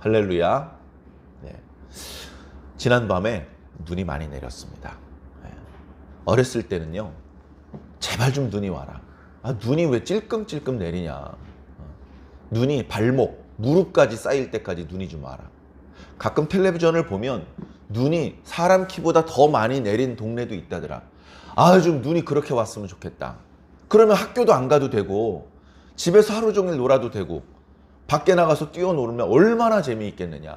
할렐루야. 네. 지난밤에 눈이 많이 내렸습니다. 네. 어렸을 때는요, 제발 좀 눈이 와라. 눈이 왜 찔끔찔끔 내리냐. 눈이 발목, 무릎까지 쌓일 때까지 눈이 좀 와라. 가끔 텔레비전을 보면 눈이 사람 키보다 더 많이 내린 동네도 있다더라. 좀 눈이 그렇게 왔으면 좋겠다. 그러면 학교도 안 가도 되고 집에서 하루 종일 놀아도 되고 밖에 나가서 뛰어놀면 얼마나 재미있겠느냐.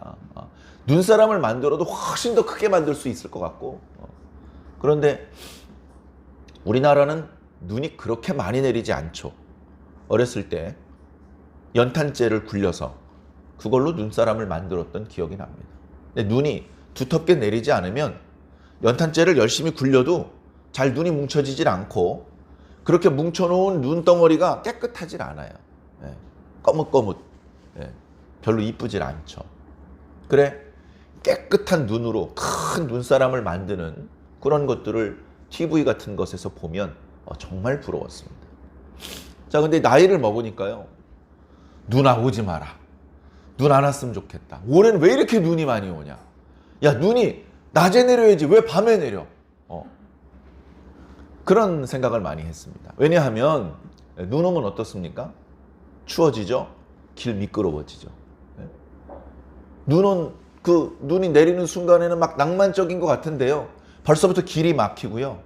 눈사람을 만들어도 훨씬 더 크게 만들 수 있을 것 같고. 그런데 우리나라는 눈이 그렇게 많이 내리지 않죠. 어렸을 때 연탄재를 굴려서 그걸로 눈사람을 만들었던 기억이 납니다. 근데 눈이 두텁게 내리지 않으면 연탄재를 열심히 굴려도 잘 눈이 뭉쳐지질 않고, 그렇게 뭉쳐놓은 눈덩어리가 깨끗하질 않아요. 거뭇거뭇. 별로 이쁘질 않죠. 그래, 깨끗한 눈으로 큰 눈사람을 만드는 그런 것들을 TV 같은 것에서 보면 정말 부러웠습니다. 자, 근데 나이를 먹으니까요, 눈아 오지 마라. 눈 안 왔으면 좋겠다. 올해는 왜 이렇게 눈이 많이 오냐. 야, 눈이 낮에 내려야지 왜 밤에 내려. 그런 생각을 많이 했습니다. 왜냐하면 눈 오면 어떻습니까? 추워지죠. 길 미끄러워지죠. 눈이 내리는 순간에는 막 낭만적인 것 같은데요, 벌써부터 길이 막히고요.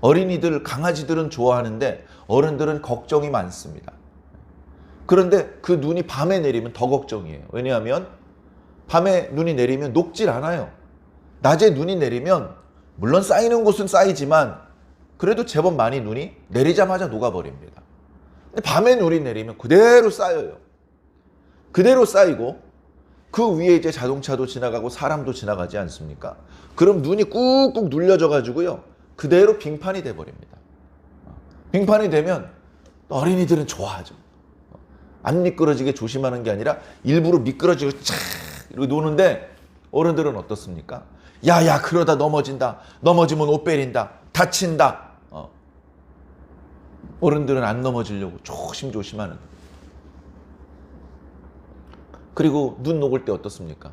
어린이들, 강아지들은 좋아하는데 어른들은 걱정이 많습니다. 그런데 그 눈이 밤에 내리면 더 걱정이에요. 왜냐하면 밤에 눈이 내리면 녹질 않아요. 낮에 눈이 내리면 물론 쌓이는 곳은 쌓이지만 그래도 제법 많이 눈이 내리자마자 녹아버립니다. 근데 밤에 눈이 내리면 그대로 쌓여요. 그대로 쌓이고 그 위에 이제 자동차도 지나가고 사람도 지나가지 않습니까? 그럼 눈이 꾹꾹 눌려져 가지고요, 그대로 빙판이 돼버립니다. 빙판이 되면 어린이들은 좋아하죠. 안 미끄러지게 조심하는 게 아니라 일부러 미끄러지고 차 이러고 노는데, 어른들은 어떻습니까? 야야, 그러다 넘어진다. 넘어지면 옷 베린다. 다친다. 어른들은 안 넘어지려고 조심조심하는. 그리고 눈 녹을 때 어떻습니까?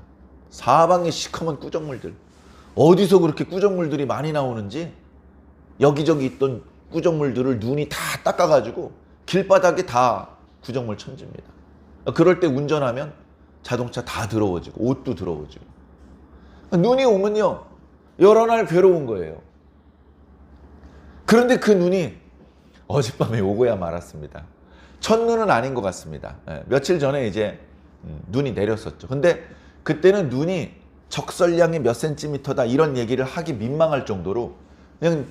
사방에 시커먼 꾸정물들. 어디서 그렇게 꾸정물들이 많이 나오는지 여기저기 있던 꾸정물들을 눈이 다 닦아가지고 길바닥에 다 구정물 천지입니다. 그럴 때 운전하면 자동차 다 더러워지고 옷도 더러워지고. 눈이 오면요, 여러 날 괴로운 거예요. 그런데 그 눈이 어젯밤에 오고야 말았습니다. 첫눈은 아닌 것 같습니다. 며칠 전에 이제 눈이 내렸었죠. 근데 그때는 눈이 적설량이 몇 센티미터다 이런 얘기를 하기 민망할 정도로 그냥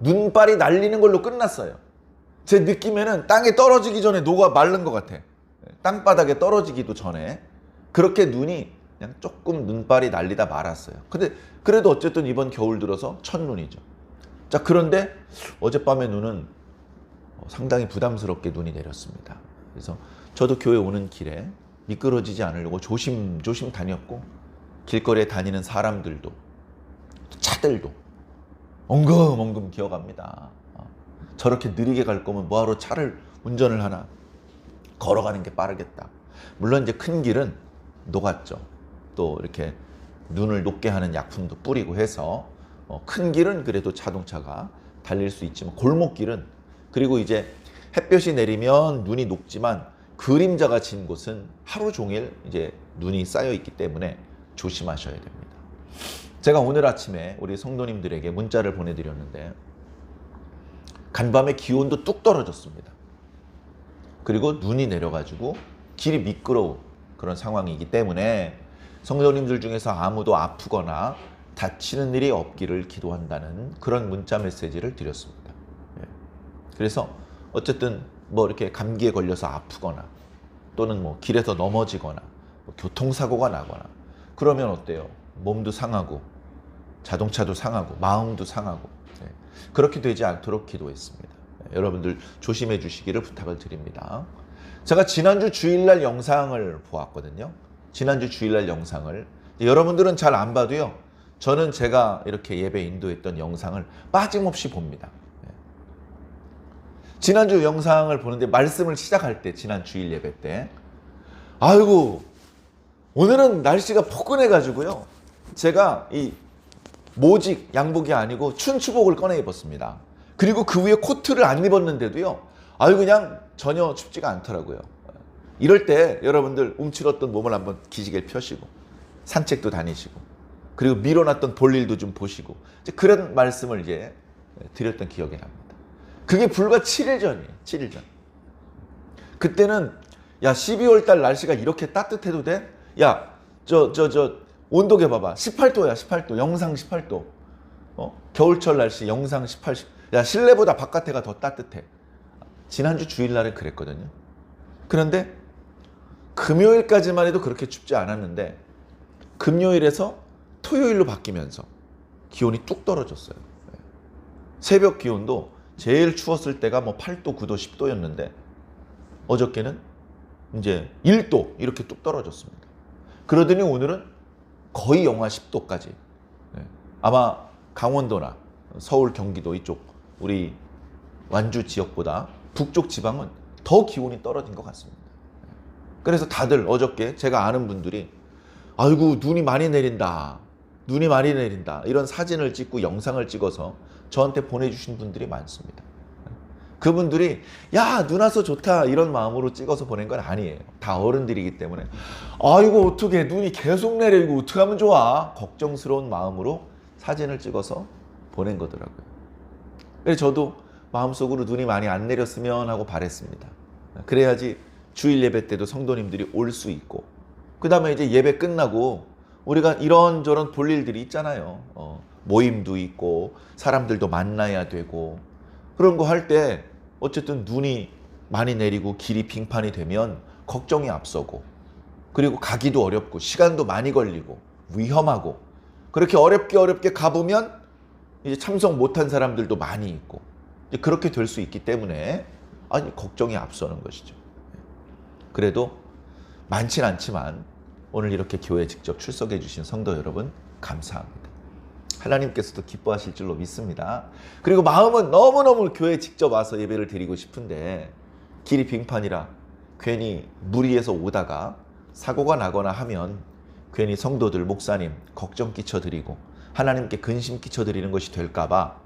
눈발이 날리는 걸로 끝났어요. 제 느낌에는 땅에 떨어지기 전에 녹아 마른 것 같아. 땅바닥에 떨어지기도 전에 그렇게 눈이 그냥 조금 눈발이 날리다 말았어요. 근데 그래도 어쨌든 이번 겨울 들어서 첫눈이죠. 자, 그런데 어젯밤의 눈은 상당히 부담스럽게 눈이 내렸습니다. 그래서 저도 교회 오는 길에 미끄러지지 않으려고 조심조심 다녔고, 길거리에 다니는 사람들도 차들도 엉금엉금 기어갑니다. 저렇게 느리게 갈 거면 뭐하러 차를 운전을 하나. 걸어가는 게 빠르겠다. 물론 이제 큰 길은 녹았죠. 또 이렇게 눈을 녹게 하는 약품도 뿌리고 해서 큰 길은 그래도 자동차가 달릴 수 있지만, 골목길은, 그리고 이제 햇볕이 내리면 눈이 녹지만 그림자가 진 곳은 하루 종일 이제 눈이 쌓여 있기 때문에 조심하셔야 됩니다. 제가 오늘 아침에 우리 성도님들에게 문자를 보내드렸는데 간밤에 기온도 뚝 떨어졌습니다. 그리고 눈이 내려가지고 길이 미끄러운 그런 상황이기 때문에 성도님들 중에서 아무도 아프거나 다치는 일이 없기를 기도한다는 그런 문자 메시지를 드렸습니다. 그래서 어쨌든 뭐 이렇게 감기에 걸려서 아프거나 또는 뭐 길에서 넘어지거나 뭐 교통사고가 나거나 그러면 어때요? 몸도 상하고 자동차도 상하고 마음도 상하고. 그렇게 되지 않도록 기도했습니다. 여러분들 조심해 주시기를 부탁을 드립니다. 제가 지난주 주일날 영상을 보았거든요. 지난주 주일날 영상을 여러분들은 잘 안 봐도요, 저는 제가 이렇게 예배 인도했던 영상을 빠짐없이 봅니다. 지난주 영상을 보는데 말씀을 시작할 때, 지난 주일 예배 때, 아이고 오늘은 날씨가 포근해가지고요. 제가 이 모직 양복이 아니고 춘추복을 꺼내 입었습니다. 그리고 그 위에 코트를 안 입었는데도요. 아유 그냥 전혀 춥지가 않더라고요. 이럴 때 여러분들 움츠렀던 몸을 한번 기지개 펴시고 산책도 다니시고 그리고 밀어놨던 볼일도 좀 보시고 이제 그런 말씀을 이제 드렸던 기억이 납니다. 그게 불과 7일 전이에요. 7일 전. 그때는 야 12월 달 날씨가 이렇게 따뜻해도 돼? 야 저 온도계 봐봐. 18도야 18도. 영상 18도. 겨울철 날씨 영상 18. 야 실내보다 바깥에가 더 따뜻해. 지난주 주일날은 그랬거든요. 그런데 금요일까지만 해도 그렇게 춥지 않았는데 금요일에서 토요일로 바뀌면서 기온이 뚝 떨어졌어요. 새벽 기온도 제일 추웠을 때가 뭐 8도, 9도, 10도였는데 어저께는 이제 1도 이렇게 뚝 떨어졌습니다. 그러더니 오늘은 거의 영하 10도까지. 아마 강원도나 서울, 경기도 이쪽 우리 완주 지역보다 북쪽 지방은 더 기온이 떨어진 것 같습니다. 그래서 다들 어저께 제가 아는 분들이 아이고 눈이 많이 내린다. 눈이 많이 내린다. 이런 사진을 찍고 영상을 찍어서 저한테 보내주신 분들이 많습니다. 그분들이 야 눈 와서 좋다 이런 마음으로 찍어서 보낸 건 아니에요. 다 어른들이기 때문에 아이고 어떻게 눈이 계속 내리고 어떻게 하면 좋아 걱정스러운 마음으로 사진을 찍어서 보낸 거더라고요. 그래서 저도 마음속으로 눈이 많이 안 내렸으면 하고 바랬습니다. 그래야지 주일 예배 때도 성도님들이 올 수 있고 그 다음에 이제 예배 끝나고 우리가 이런저런 볼 일들이 있잖아요. 모임도 있고 사람들도 만나야 되고 그런 거 할 때 어쨌든 눈이 많이 내리고 길이 빙판이 되면 걱정이 앞서고 그리고 가기도 어렵고 시간도 많이 걸리고 위험하고 그렇게 어렵게 가보면 이제 참석 못한 사람들도 많이 있고 이제 그렇게 될 수 있기 때문에 걱정이 앞서는 것이죠. 그래도 많진 않지만 오늘 이렇게 교회에 직접 출석해 주신 성도 여러분 감사합니다. 하나님께서도 기뻐하실 줄로 믿습니다. 그리고 마음은 너무너무 교회에 직접 와서 예배를 드리고 싶은데 길이 빙판이라 괜히 무리해서 오다가 사고가 나거나 하면 괜히 성도들, 목사님 걱정 끼쳐드리고 하나님께 근심 끼쳐드리는 것이 될까봐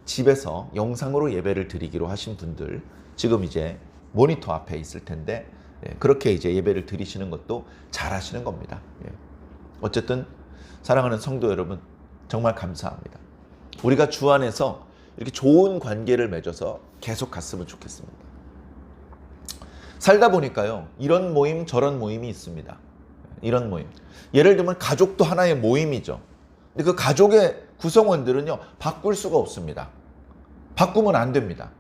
집에서 영상으로 예배를 드리기로 하신 분들 지금 이제 모니터 앞에 있을 텐데 그렇게 이제 예배를 드리시는 것도 잘하시는 겁니다. 어쨌든 사랑하는 성도 여러분 정말 감사합니다. 우리가 주 안에서 이렇게 좋은 관계를 맺어서 계속 갔으면 좋겠습니다. 살다 보니까요 이런 모임 저런 모임이 있습니다. 이런 모임 예를 들면 가족도 하나의 모임이죠. 근데 그 가족의 구성원들은요 바꿀 수가 없습니다. 바꾸면 안 됩니다.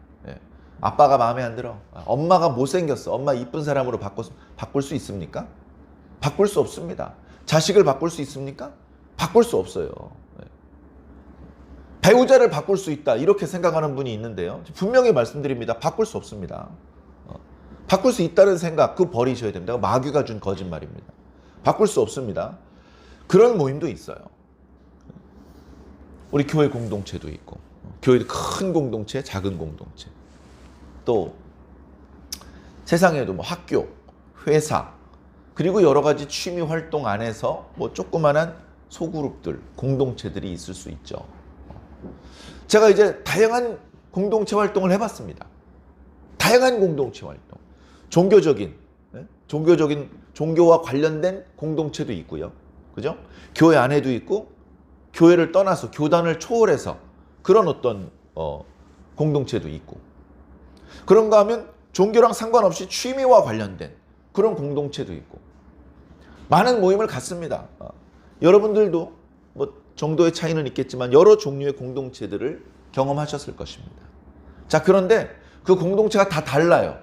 아빠가 마음에 안 들어. 엄마가 못생겼어. 엄마 이쁜 사람으로 바꿀 수 있습니까? 바꿀 수 없습니다. 자식을 바꿀 수 있습니까? 바꿀 수 없어요. 배우자를 바꿀 수 있다 이렇게 생각하는 분이 있는데요. 분명히 말씀드립니다. 바꿀 수 없습니다. 바꿀 수 있다는 생각 그거 버리셔야 됩니다. 마귀가 준 거짓말입니다. 바꿀 수 없습니다. 그런 모임도 있어요. 우리 교회 공동체도 있고 교회 큰 공동체, 작은 공동체 또 세상에도 뭐 학교, 회사 그리고 여러 가지 취미 활동 안에서 뭐 조그만한 소그룹들, 공동체들이 있을 수 있죠. 제가 이제 다양한 공동체 활동을 해봤습니다. 다양한 공동체 활동, 종교와 관련된 공동체도 있고요. 그죠? 교회 안에도 있고 교회를 떠나서 교단을 초월해서 그런 어떤 공동체도 있고 그런가 하면 종교랑 상관없이 취미와 관련된 그런 공동체도 있고 많은 모임을 갖습니다. 여러분들도 뭐 정도의 차이는 있겠지만 여러 종류의 공동체들을 경험하셨을 것입니다. 자, 그런데 그 공동체가 다 달라요.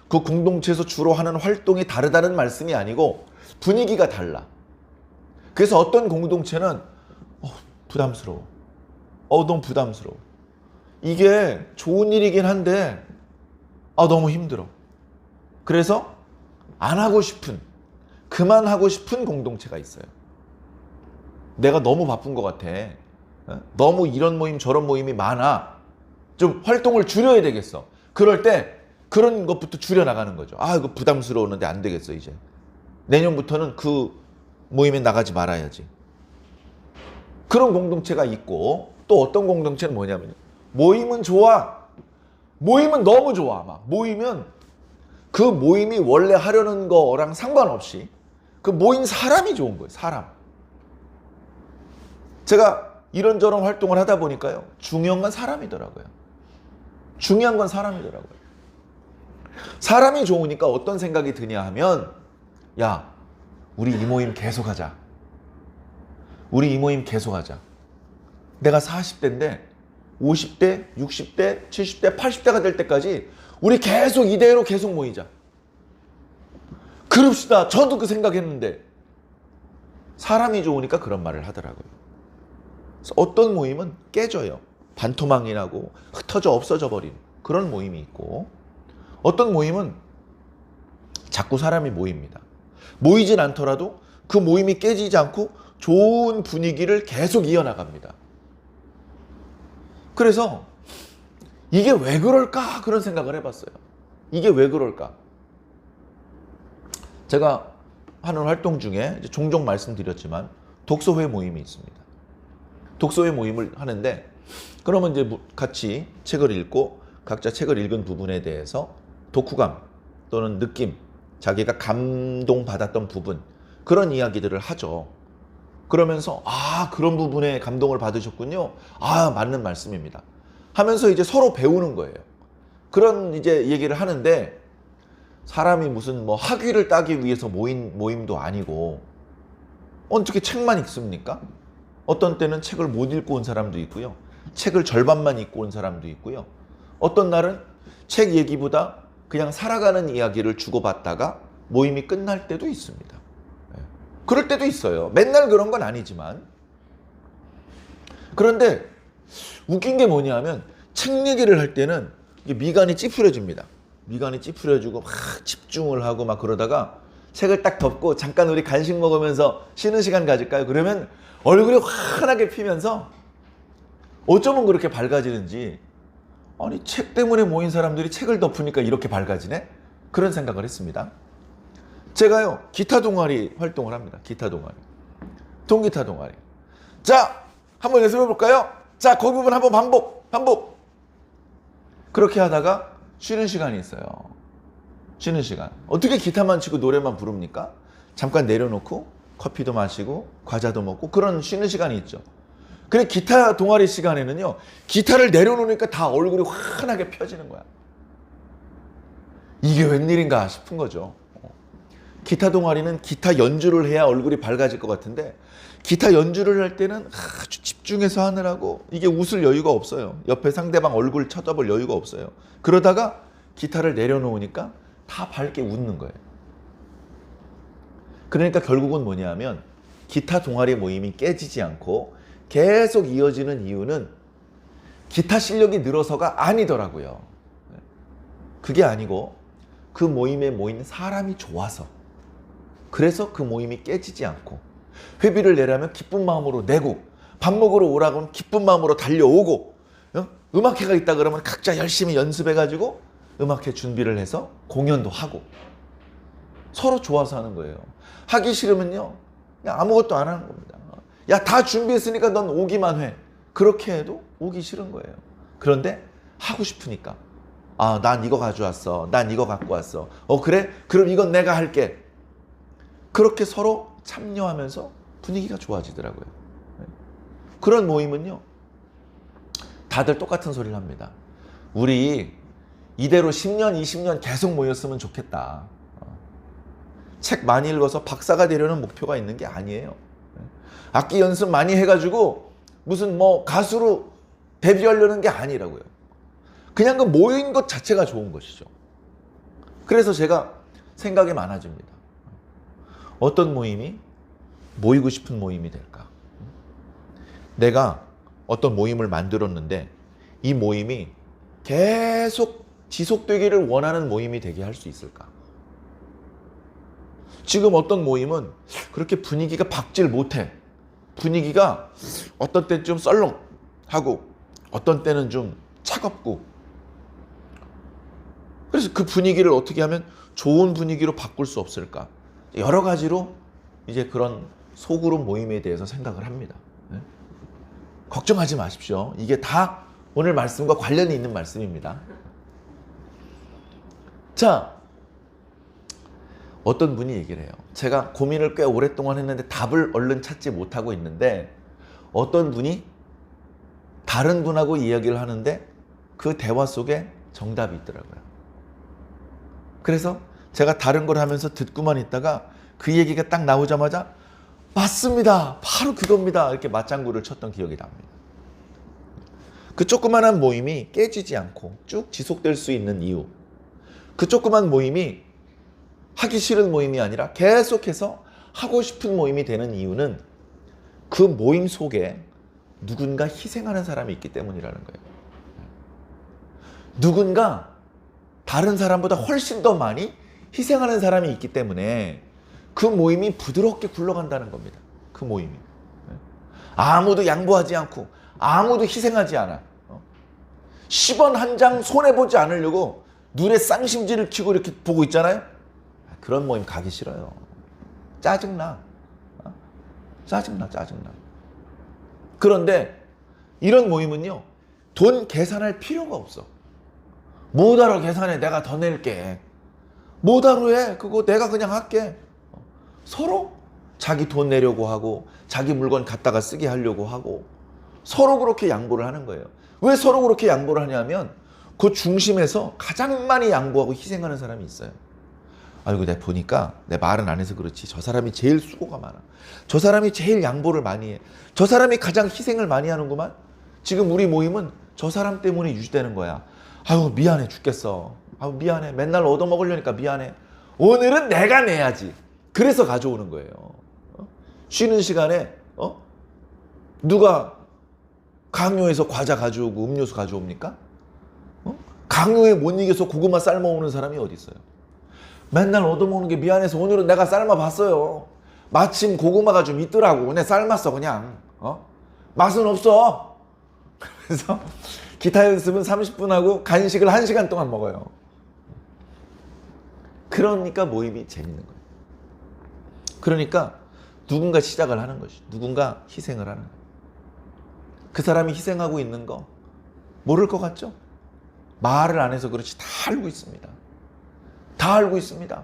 그 공동체에서 주로 하는 활동이 다르다는 말씀이 아니고 분위기가 달라. 그래서 어떤 공동체는 부담스러워. 너무 부담스러워. 이게 좋은 일이긴 한데 너무 힘들어. 그래서 안 하고 싶은, 그만하고 싶은 공동체가 있어요. 내가 너무 바쁜 것 같아. 너무 이런 모임 저런 모임이 많아. 좀 활동을 줄여야 되겠어. 그럴 때 그런 것부터 줄여나가는 거죠. 이거 부담스러웠는데 안 되겠어 이제. 내년부터는 그 모임에 나가지 말아야지. 그런 공동체가 있고, 또 어떤 공동체는 뭐냐면, 모임은 좋아. 모임은 너무 좋아. 막 모이면 그 모임이 원래 하려는 거랑 상관없이 그 모인 사람이 좋은 거예요. 사람. 제가 이런저런 활동을 하다 보니까요, 중요한 건 사람이더라고요. 중요한 건 사람이더라고요. 사람이 좋으니까 어떤 생각이 드냐 하면, 야, 우리 이 모임 계속하자. 우리 이 모임 계속하자. 내가 40대인데 50대, 60대, 70대, 80대가 될 때까지 우리 계속 이대로 계속 모이자. 그럽시다. 저도 그 생각했는데 사람이 좋으니까 그런 말을 하더라고요. 그래서 어떤 모임은 깨져요. 반토막이 나고 흩어져 없어져 버린 그런 모임이 있고, 어떤 모임은 자꾸 사람이 모입니다. 모이진 않더라도 그 모임이 깨지지 않고 좋은 분위기를 계속 이어나갑니다. 그래서 이게 왜 그럴까? 그런 생각을 해봤어요. 이게 왜 그럴까? 제가 하는 활동 중에 종종 말씀드렸지만 독서회 모임이 있습니다. 독서회 모임을 하는데, 그러면 이제 같이 책을 읽고 각자 책을 읽은 부분에 대해서 독후감 또는 느낌, 자기가 감동받았던 부분, 그런 이야기들을 하죠. 그러면서 그런 부분에 감동을 받으셨군요. 맞는 말씀입니다. 하면서 이제 서로 배우는 거예요. 그런 이제 얘기를 하는데, 사람이 무슨 뭐 학위를 따기 위해서 모인 모임도 아니고, 어떻게 책만 읽습니까? 어떤 때는 책을 못 읽고 온 사람도 있고요. 책을 절반만 읽고 온 사람도 있고요. 어떤 날은 책 얘기보다 그냥 살아가는 이야기를 주고받다가 모임이 끝날 때도 있습니다. 그럴 때도 있어요. 맨날 그런 건 아니지만. 그런데 웃긴 게 뭐냐면, 책 얘기를 할 때는 이게 미간이 찌푸려집니다. 미간이 찌푸려지고 막 집중을 하고 막 그러다가 책을 딱 덮고 잠깐 우리 간식 먹으면서 쉬는 시간 가질까요? 그러면 얼굴이 환하게 피면서 어쩌면 그렇게 밝아지는지, 아니 책 때문에 모인 사람들이 책을 덮으니까 이렇게 밝아지네? 그런 생각을 했습니다. 제가요, 기타 동아리 활동을 합니다. 기타 동아리. 통기타 동아리. 자, 한번 연습해 볼까요? 자, 그 부분 한번 반복. 그렇게 하다가 쉬는 시간이 있어요. 쉬는 시간. 어떻게 기타만 치고 노래만 부릅니까? 잠깐 내려놓고 커피도 마시고 과자도 먹고 그런 쉬는 시간이 있죠. 그래, 기타 동아리 시간에는요, 기타를 내려놓으니까 다 얼굴이 환하게 펴지는 거야. 이게 웬일인가 싶은 거죠. 기타 동아리는 기타 연주를 해야 얼굴이 밝아질 것 같은데, 기타 연주를 할 때는 아주 집중해서 하느라고 이게 웃을 여유가 없어요. 옆에 상대방 얼굴 쳐다볼 여유가 없어요. 그러다가 기타를 내려놓으니까 다 밝게 웃는 거예요. 그러니까 결국은 뭐냐면, 기타 동아리 모임이 깨지지 않고 계속 이어지는 이유는 기타 실력이 늘어서가 아니더라고요. 그게 아니고 그 모임에 모인 사람이 좋아서, 그래서 그 모임이 깨지지 않고, 회비를 내려면 기쁜 마음으로 내고, 밥 먹으러 오라고 하면 기쁜 마음으로 달려오고, 음악회가 있다 그러면 각자 열심히 연습해가지고 음악회 준비를 해서 공연도 하고, 서로 좋아서 하는 거예요. 하기 싫으면요, 그냥 아무것도 안 하는 겁니다. 야, 다 준비했으니까 넌 오기만 해. 그렇게 해도 오기 싫은 거예요. 그런데 하고 싶으니까, 난 이거 가져왔어. 난 이거 갖고 왔어. 그래? 그럼 이건 내가 할게. 그렇게 서로 참여하면서 분위기가 좋아지더라고요. 그런 모임은요, 다들 똑같은 소리를 합니다. 우리 이대로 10년, 20년 계속 모였으면 좋겠다. 책 많이 읽어서 박사가 되려는 목표가 있는 게 아니에요. 악기 연습 많이 해가지고 무슨 뭐 가수로 데뷔하려는 게 아니라고요. 그냥 그 모인 것 자체가 좋은 것이죠. 그래서 제가 생각이 많아집니다. 어떤 모임이 모이고 싶은 모임이 될까? 내가 어떤 모임을 만들었는데 이 모임이 계속 지속되기를 원하는 모임이 되게 할 수 있을까? 지금 어떤 모임은 그렇게 분위기가 박질 못해. 분위기가 어떤 때는 좀 썰렁하고 어떤 때는 좀 차갑고, 그래서 그 분위기를 어떻게 하면 좋은 분위기로 바꿀 수 없을까? 여러 가지로 이제 그런 소그룹 모임에 대해서 생각을 합니다. 네? 걱정하지 마십시오. 이게 다 오늘 말씀과 관련이 있는 말씀입니다. 자, 어떤 분이 얘기를 해요. 제가 고민을 꽤 오랫동안 했는데 답을 얼른 찾지 못하고 있는데, 어떤 분이 다른 분하고 이야기를 하는데 그 대화 속에 정답이 있더라고요. 그래서 제가 다른 걸 하면서 듣고만 있다가 그 얘기가 딱 나오자마자 맞습니다, 바로 그겁니다, 이렇게 맞장구를 쳤던 기억이 납니다. 그 조그만한 모임이 깨지지 않고 쭉 지속될 수 있는 이유, 그 조그만 모임이 하기 싫은 모임이 아니라 계속해서 하고 싶은 모임이 되는 이유는 그 모임 속에 누군가 희생하는 사람이 있기 때문이라는 거예요. 누군가 다른 사람보다 훨씬 더 많이 희생하는 사람이 있기 때문에 그 모임이 부드럽게 굴러간다는 겁니다. 그 모임이. 아무도 양보하지 않고 아무도 희생하지 않아. 10원 한 장 손해보지 않으려고 눈에 쌍심지를 켜고 이렇게 보고 있잖아요. 그런 모임 가기 싫어요. 짜증나. 짜증나. 그런데 이런 모임은요, 돈 계산할 필요가 없어. 뭐하러 계산해, 내가 더 낼게. 뭐하러 해, 그거 내가 그냥 할게. 서로 자기 돈 내려고 하고 자기 물건 갖다가 쓰게 하려고 하고 서로 그렇게 양보를 하는 거예요. 왜 서로 그렇게 양보를 하냐면 그 중심에서 가장 많이 양보하고 희생하는 사람이 있어요. 아이고, 내가 보니까 내 말은 안 해서 그렇지 저 사람이 제일 수고가 많아. 저 사람이 제일 양보를 많이 해. 저 사람이 가장 희생을 많이 하는구만. 지금 우리 모임은 저 사람 때문에 유지되는 거야. 아유, 미안해 죽겠어. 아유, 미안해. 맨날 얻어먹으려니까 미안해. 오늘은 내가 내야지. 그래서 가져오는 거예요. 쉬는 시간에 누가 강요해서 과자 가져오고 음료수 가져옵니까? 강요에 못 이겨서 고구마 삶아오는 사람이 어디 있어요? 맨날 얻어먹는 게 미안해서 오늘은 내가 삶아봤어요. 마침 고구마가 좀 있더라고. 내가 삶았어 그냥. 맛은 없어. 그래서 기타 연습은 30분 하고 간식을 1시간 동안 먹어요. 그러니까 모임이 재밌는 거예요. 그러니까 누군가 시작을 하는 것이, 누군가 희생을 하는 거예요. 그 사람이 희생하고 있는 거 모를 것 같죠? 말을 안 해서 그렇지 다 알고 있습니다. 다 알고 있습니다.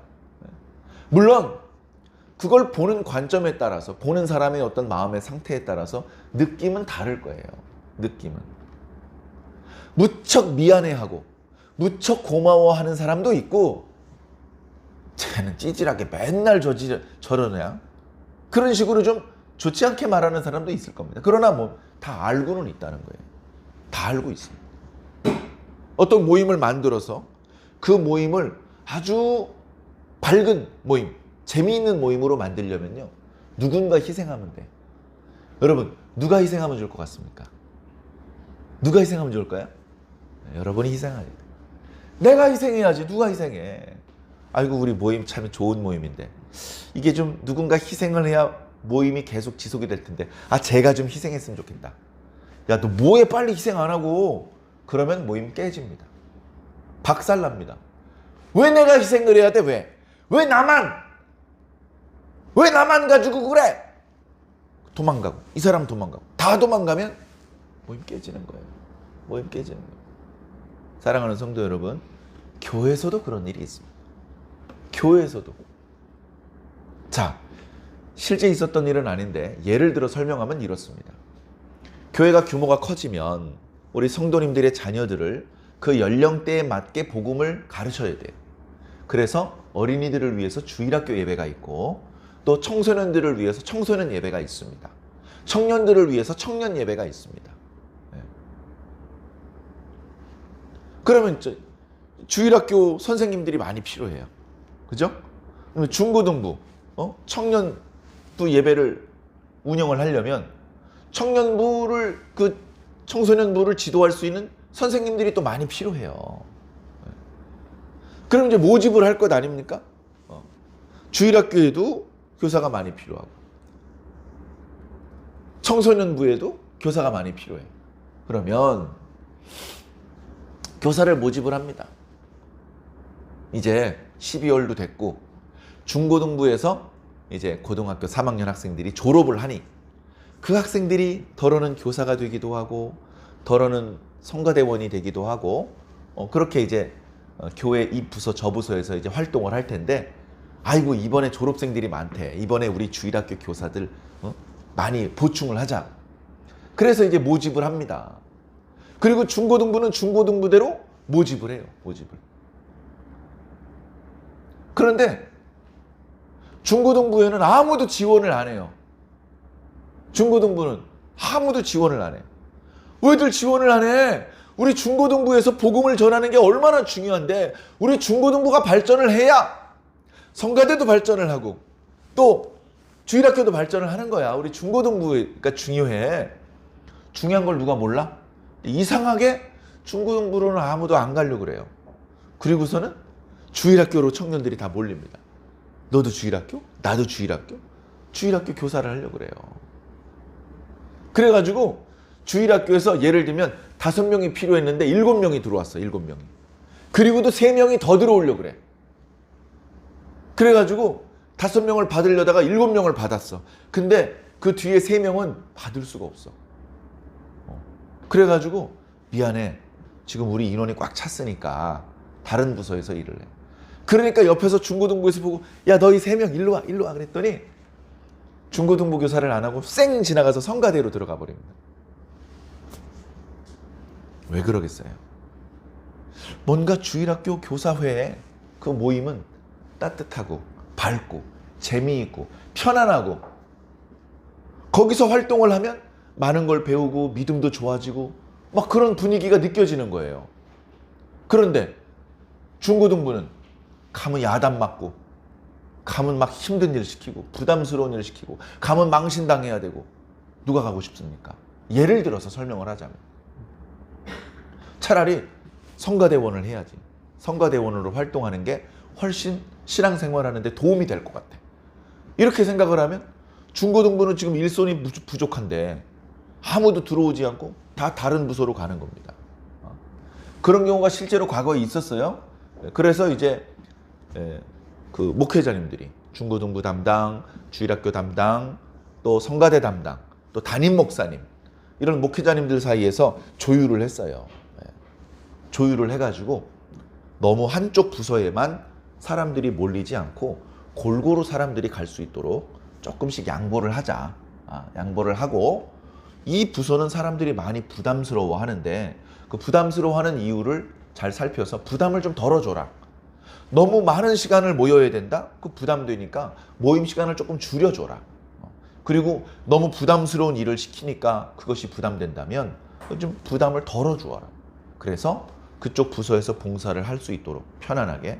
물론 그걸 보는 관점에 따라서, 보는 사람의 어떤 마음의 상태에 따라서 느낌은 다를 거예요. 느낌은. 무척 미안해하고 무척 고마워하는 사람도 있고, 쟤는 찌질하게 맨날 저러냐, 그런 식으로 좀 좋지 않게 말하는 사람도 있을 겁니다. 그러나 뭐 다 알고는 있다는 거예요. 다 알고 있습니다. 어떤 모임을 만들어서 그 모임을 아주 밝은 모임, 재미있는 모임으로 만들려면요, 누군가 희생하면 돼. 여러분, 누가 희생하면 좋을 것 같습니까? 누가 희생하면 좋을까요? 여러분이 희생해야 돼. 내가 희생해야지. 누가 희생해? 아이고, 우리 모임 참 좋은 모임인데 이게 좀 누군가 희생을 해야 모임이 계속 지속이 될 텐데, 제가 좀 희생했으면 좋겠다. 야, 너 뭐해 빨리 희생 안 하고. 그러면 모임 깨집니다. 박살납니다. 왜 내가 희생을 해야 돼? 왜 나만 가지고 그래? 도망가고, 이 사람 도망가고, 다 도망가면 모임 깨지는 거예요. 모임 깨지는 거예요. 사랑하는 성도 여러분, 교회에서도 그런 일이 있습니다. 교회에서도. 자, 실제 있었던 일은 아닌데 예를 들어 설명하면 이렇습니다. 교회가 규모가 커지면 우리 성도님들의 자녀들을 그 연령대에 맞게 복음을 가르쳐야 돼요. 그래서 어린이들을 위해서 주일학교 예배가 있고, 또 청소년들을 위해서 청소년 예배가 있습니다. 청년들을 위해서 청년 예배가 있습니다. 그러면 주일학교 선생님들이 많이 필요해요. 그죠? 중고등부, 청년부 예배를 운영을 하려면 청년부를, 그 청소년부를 지도할 수 있는 선생님들이 또 많이 필요해요. 그럼 이제 모집을 할 것 아닙니까? 주일학교에도 교사가 많이 필요하고, 청소년부에도 교사가 많이 필요해요. 그러면 교사를 모집을 합니다. 이제 12월도 됐고 중고등부에서 이제 고등학교 3학년 학생들이 졸업을 하니 그 학생들이 덜어는 교사가 되기도 하고 덜어는 성가대원이 되기도 하고 그렇게 이제 교회 이 부서 저 부서에서 이제 활동을 할 텐데 아이고 이번에 졸업생들이 많대. 이번에 우리 주일학교 교사들 많이 보충을 하자. 그래서 이제 모집을 합니다. 그리고 중고등부는 중고등부대로 모집을 해요. 모집을. 그런데 중고등부에는 아무도 지원을 안 해요. 중고등부는 아무도 지원을 안 해. 왜들 지원을 안 해? 우리 중고등부에서 복음을 전하는 게 얼마나 중요한데 우리 중고등부가 발전을 해야 성가대도 발전을 하고 또 주일학교도 발전을 하는 거야. 우리 중고등부가 중요해. 중요한 걸 누가 몰라? 이상하게 중고등부로는 아무도 안 가려고 그래요. 그리고서는 주일학교로 청년들이 다 몰립니다. 너도 주일학교? 나도 주일학교? 주일학교 교사를 하려고 그래요. 그래가지고 주일학교에서 예를 들면 5명이 필요했는데 7명이 들어왔어. 7명이. 그리고도 3명이 더 들어오려고 그래. 그래가지고 5명을 받으려다가 7명을 받았어. 근데 그 뒤에 3명은 받을 수가 없어. 그래가지고 미안해. 지금 우리 인원이 꽉 찼으니까 다른 부서에서 일을 해. 그러니까 옆에서 중고등부에서 보고 야 너희 3명 일로 와 일로 와 그랬더니 중고등부 교사를 안 하고 쌩 지나가서 성가대로 들어가 버립니다. 왜 그러겠어요? 뭔가 주일학교 교사회의 그 모임은 따뜻하고 밝고 재미있고 편안하고 거기서 활동을 하면 많은 걸 배우고 믿음도 좋아지고 막 그런 분위기가 느껴지는 거예요. 그런데 중고등부는 가면 야단 맞고 가면 막 힘든 일 시키고 부담스러운 일 시키고 가면 망신당해야 되고 누가 가고 싶습니까? 예를 들어서 설명을 하자면 차라리 성가대원을 해야지. 성가대원으로 활동하는 게 훨씬 신앙생활하는데 도움이 될 것 같아. 이렇게 생각을 하면 중고등부는 지금 일손이 부족한데 아무도 들어오지 않고 다 다른 부서로 가는 겁니다. 그런 경우가 실제로 과거에 있었어요. 그래서 이제 그 목회자님들이 중고등부 담당, 주일학교 담당, 또 성가대 담당, 또 담임 목사님 이런 목회자님들 사이에서 조율을 했어요. 조율을 해가지고 너무 한쪽 부서에만 사람들이 몰리지 않고 골고루 사람들이 갈 수 있도록 조금씩 양보를 하자. 양보를 하고 이 부서는 사람들이 많이 부담스러워 하는데 그 부담스러워하는 이유를 잘 살펴서 부담을 좀 덜어줘라. 너무 많은 시간을 모여야 된다? 그 부담되니까 모임 시간을 조금 줄여줘라. 그리고 너무 부담스러운 일을 시키니까 그것이 부담된다면 좀 부담을 덜어주어라. 그래서 그쪽 부서에서 봉사를 할 수 있도록 편안하게.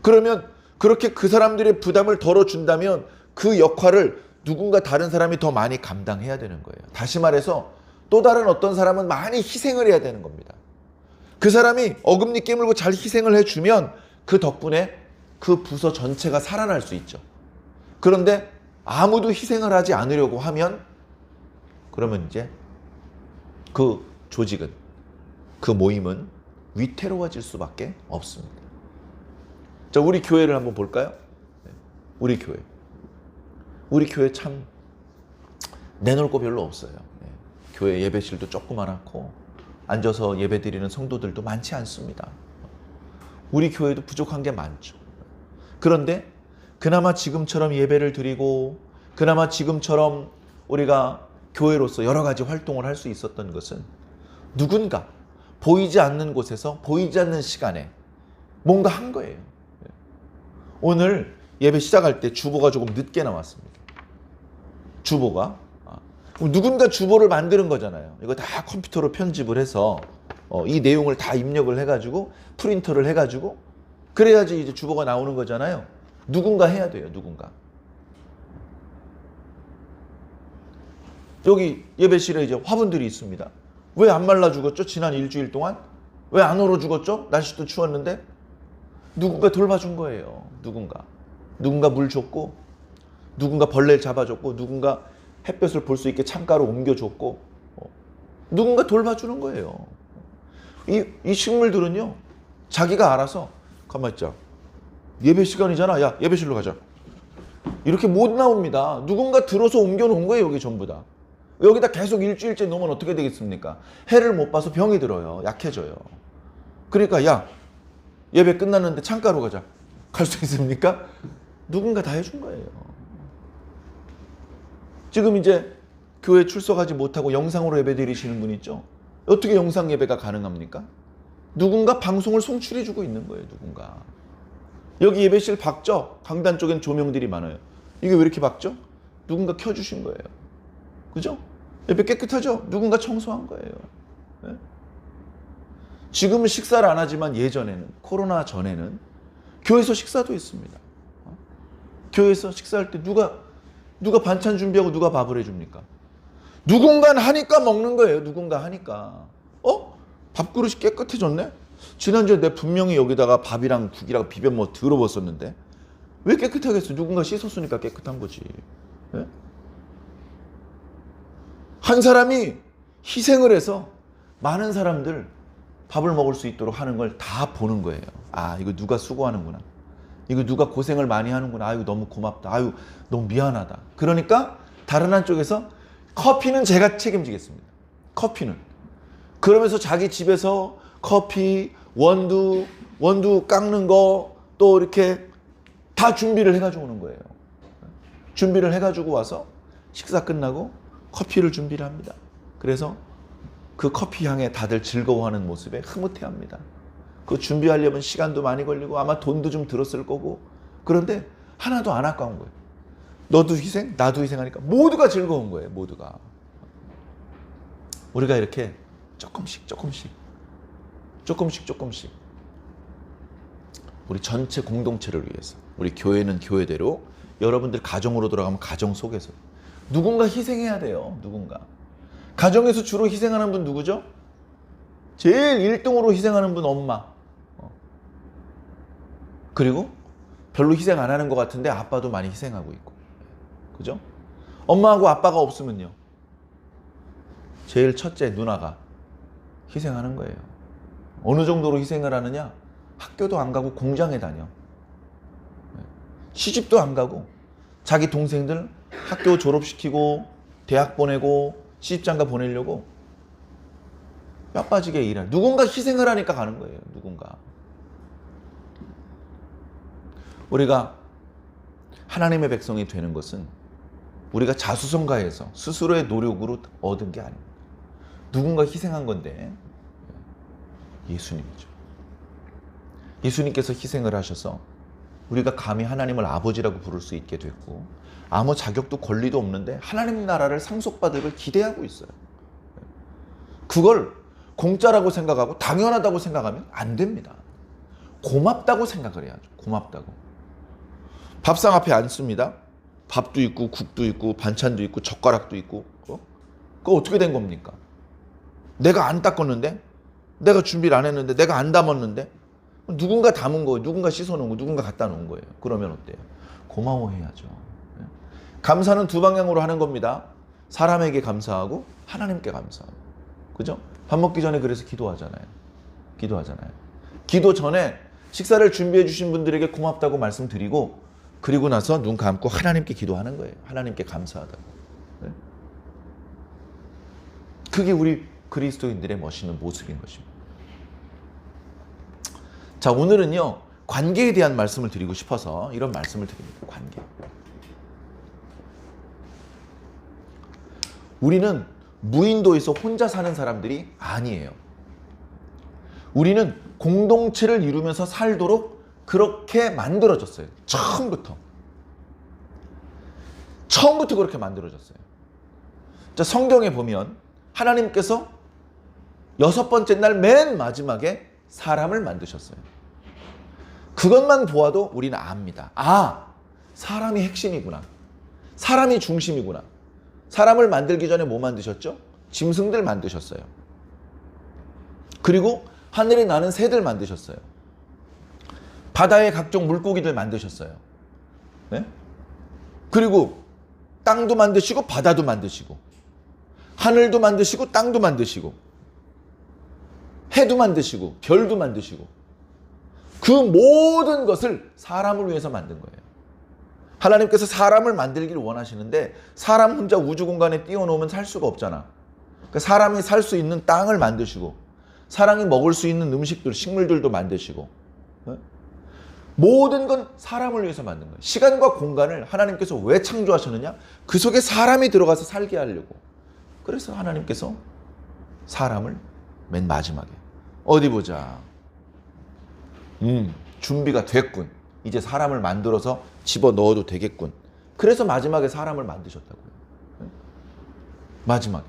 그러면 그렇게 그 사람들의 부담을 덜어준다면 그 역할을 누군가 다른 사람이 더 많이 감당해야 되는 거예요. 다시 말해서 또 다른 어떤 사람은 많이 희생을 해야 되는 겁니다. 그 사람이 어금니 깨물고 잘 희생을 해주면 그 덕분에 그 부서 전체가 살아날 수 있죠. 그런데 아무도 희생을 하지 않으려고 하면 그러면 이제 그 조직은 그 모임은 위태로워질 수밖에 없습니다. 자, 우리 교회를 한번 볼까요? 우리 교회 참 내놓을 거 별로 없어요. 교회 예배실도 조그맣고 앉아서 예배 드리는 성도들도 많지 않습니다. 우리 교회도 부족한 게 많죠. 그런데 그나마 지금처럼 예배를 드리고 그나마 지금처럼 우리가 교회로서 여러 가지 활동을 할 수 있었던 것은 누군가 보이지 않는 곳에서 보이지 않는 시간에 뭔가 한 거예요. 오늘 예배 시작할 때 주보가 조금 늦게 나왔습니다. 주보가 누군가 주보를 만드는 거잖아요. 이거 다 컴퓨터로 편집을 해서 이 내용을 다 입력을 해가지고 프린터를 해가지고 그래야지 이제 주보가 나오는 거잖아요. 누군가 해야 돼요. 누군가. 여기 예배실에 이제 화분들이 있습니다. 왜 안 말라 죽었죠? 지난 일주일 동안? 왜 안 얼어 죽었죠? 날씨도 추웠는데? 누군가 돌봐준 거예요. 누군가 물 줬고 누군가 벌레를 잡아줬고 누군가 햇볕을 볼 수 있게 창가로 옮겨줬고 누군가 돌봐주는 거예요. 이 식물들은요 자기가 알아서 가만 있자 예배 시간이잖아. 야, 예배실로 가자. 이렇게 못 나옵니다. 누군가 들어서 옮겨놓은 거예요, 여기 전부 다. 여기다 계속 일주일째 놓으면 어떻게 되겠습니까? 해를 못 봐서 병이 들어요. 약해져요. 그러니까 야, 예배 끝났는데 창가로 가자. 갈 수 있습니까? 누군가 다 해준 거예요. 지금 이제 교회 출석하지 못하고 영상으로 예배 드리시는 분 있죠? 어떻게 영상 예배가 가능합니까? 누군가 방송을 송출해주고 있는 거예요. 누군가. 여기 예배실 박죠? 강단 쪽엔 조명들이 많아요. 이게 왜 이렇게 박죠? 누군가 켜주신 거예요. 그죠? 예배 깨끗하죠? 누군가 청소한 거예요. 네? 지금은 식사를 안 하지만 예전에는, 코로나 전에는 교회에서 식사도 했습니다. 교회에서 식사할 때 누가 반찬 준비하고 누가 밥을 해줍니까? 누군가 하니까 먹는 거예요. 누군가 하니까. 밥그릇이 깨끗해졌네? 지난주에 내 분명히 여기다가 밥이랑 국이랑 비벼 들어봤었는데 왜 깨끗하겠어? 누군가 씻었으니까 깨끗한 거지. 네? 한 사람이 희생을 해서 많은 사람들 밥을 먹을 수 있도록 하는 걸 다 보는 거예요. 아, 이거 누가 수고하는구나. 이거 누가 고생을 많이 하는구나. 아유, 너무 고맙다. 아유, 너무 미안하다. 그러니까 다른 한쪽에서 커피는 제가 책임지겠습니다. 커피는. 그러면서 자기 집에서 커피, 원두 깎는 거 또 이렇게 다 준비를 해가지고 오는 거예요. 준비를 해가지고 와서 식사 끝나고 커피를 준비를 합니다. 그래서 그 커피 향에 다들 즐거워하는 모습에 흐뭇해합니다. 그거 준비하려면 시간도 많이 걸리고 아마 돈도 좀 들었을 거고 그런데 하나도 안 아까운 거예요. 너도 희생, 나도 희생하니까 모두가 즐거운 거예요. 모두가. 우리가 이렇게 조금씩 우리 전체 공동체를 위해서 우리 교회는 교회대로 여러분들 가정으로 돌아가면 가정 속에서 누군가 희생해야 돼요. 누군가. 가정에서 주로 희생하는 분 누구죠? 제일 1등으로 희생하는 분 엄마. 그리고 별로 희생 안 하는 것 같은데 아빠도 많이 희생하고 있고. 그죠? 엄마하고 아빠가 없으면요. 제일 첫째 누나가 희생하는 거예요. 어느 정도로 희생을 하느냐? 학교도 안 가고 공장에 다녀. 시집도 안 가고 자기 동생들 학교 졸업시키고 대학 보내고 시집장가 보내려고 뼈 빠지게 일하는. 누군가 희생을 하니까 가는 거예요. 누군가. 우리가 하나님의 백성이 되는 것은 우리가 자수성가해서 스스로의 노력으로 얻은 게 아닙니다. 누군가 희생한 건데 예수님이죠. 예수님께서 희생을 하셔서 우리가 감히 하나님을 아버지라고 부를 수 있게 됐고 아무 자격도 권리도 없는데 하나님 나라를 상속받을 기대하고 있어요. 그걸 공짜라고 생각하고 당연하다고 생각하면 안 됩니다. 고맙다고 생각을 해야죠. 고맙다고. 밥상 앞에 앉습니다. 밥도 있고 국도 있고 반찬도 있고 젓가락도 있고 그거 어떻게 된 겁니까? 내가 안 닦았는데 내가 준비를 안 했는데 내가 안 담았는데 누군가 담은 거예요. 누군가 씻어놓은 거 누군가 갖다 놓은 거예요. 그러면 어때요? 고마워해야죠. 감사는 두 방향으로 하는 겁니다. 사람에게 감사하고 하나님께 감사하고. 그죠? 밥 먹기 전에 그래서 기도하잖아요. 기도 전에 식사를 준비해 주신 분들에게 고맙다고 말씀드리고 그리고 나서 눈 감고 하나님께 기도하는 거예요. 하나님께 감사하다고. 그게 우리 그리스도인들의 멋있는 모습인 것입니다. 자, 오늘은요. 관계에 대한 말씀을 드리고 싶어서 이런 말씀을 드립니다. 관계. 우리는 무인도에서 혼자 사는 사람들이 아니에요. 우리는 공동체를 이루면서 살도록 그렇게 만들어졌어요. 처음부터 그렇게 만들어졌어요. 자, 성경에 보면 하나님께서 6번째 날 맨 마지막에 사람을 만드셨어요. 그것만 보아도 우리는 압니다. 아, 사람이 핵심이구나. 사람이 중심이구나. 사람을 만들기 전에 뭐 만드셨죠? 짐승들 만드셨어요. 그리고 하늘에 나는 새들 만드셨어요. 바다의 각종 물고기들 만드셨어요. 네? 그리고 땅도 만드시고 바다도 만드시고 하늘도 만드시고 땅도 만드시고 해도 만드시고 별도 만드시고 그 모든 것을 사람을 위해서 만든 거예요. 하나님께서 사람을 만들기를 원하시는데 사람 혼자 우주 공간에 띄워놓으면 살 수가 없잖아. 그러니까 사람이 살 수 있는 땅을 만드시고 사람이 먹을 수 있는 음식들, 식물들도 만드시고 모든 건 사람을 위해서 만든 거예요. 시간과 공간을 하나님께서 왜 창조하셨느냐? 그 속에 사람이 들어가서 살게 하려고. 그래서 하나님께서 사람을 맨 마지막에 어디 보자. 준비가 됐군. 이제 사람을 만들어서 집어넣어도 되겠군. 그래서 마지막에 사람을 만드셨다고요. 마지막에.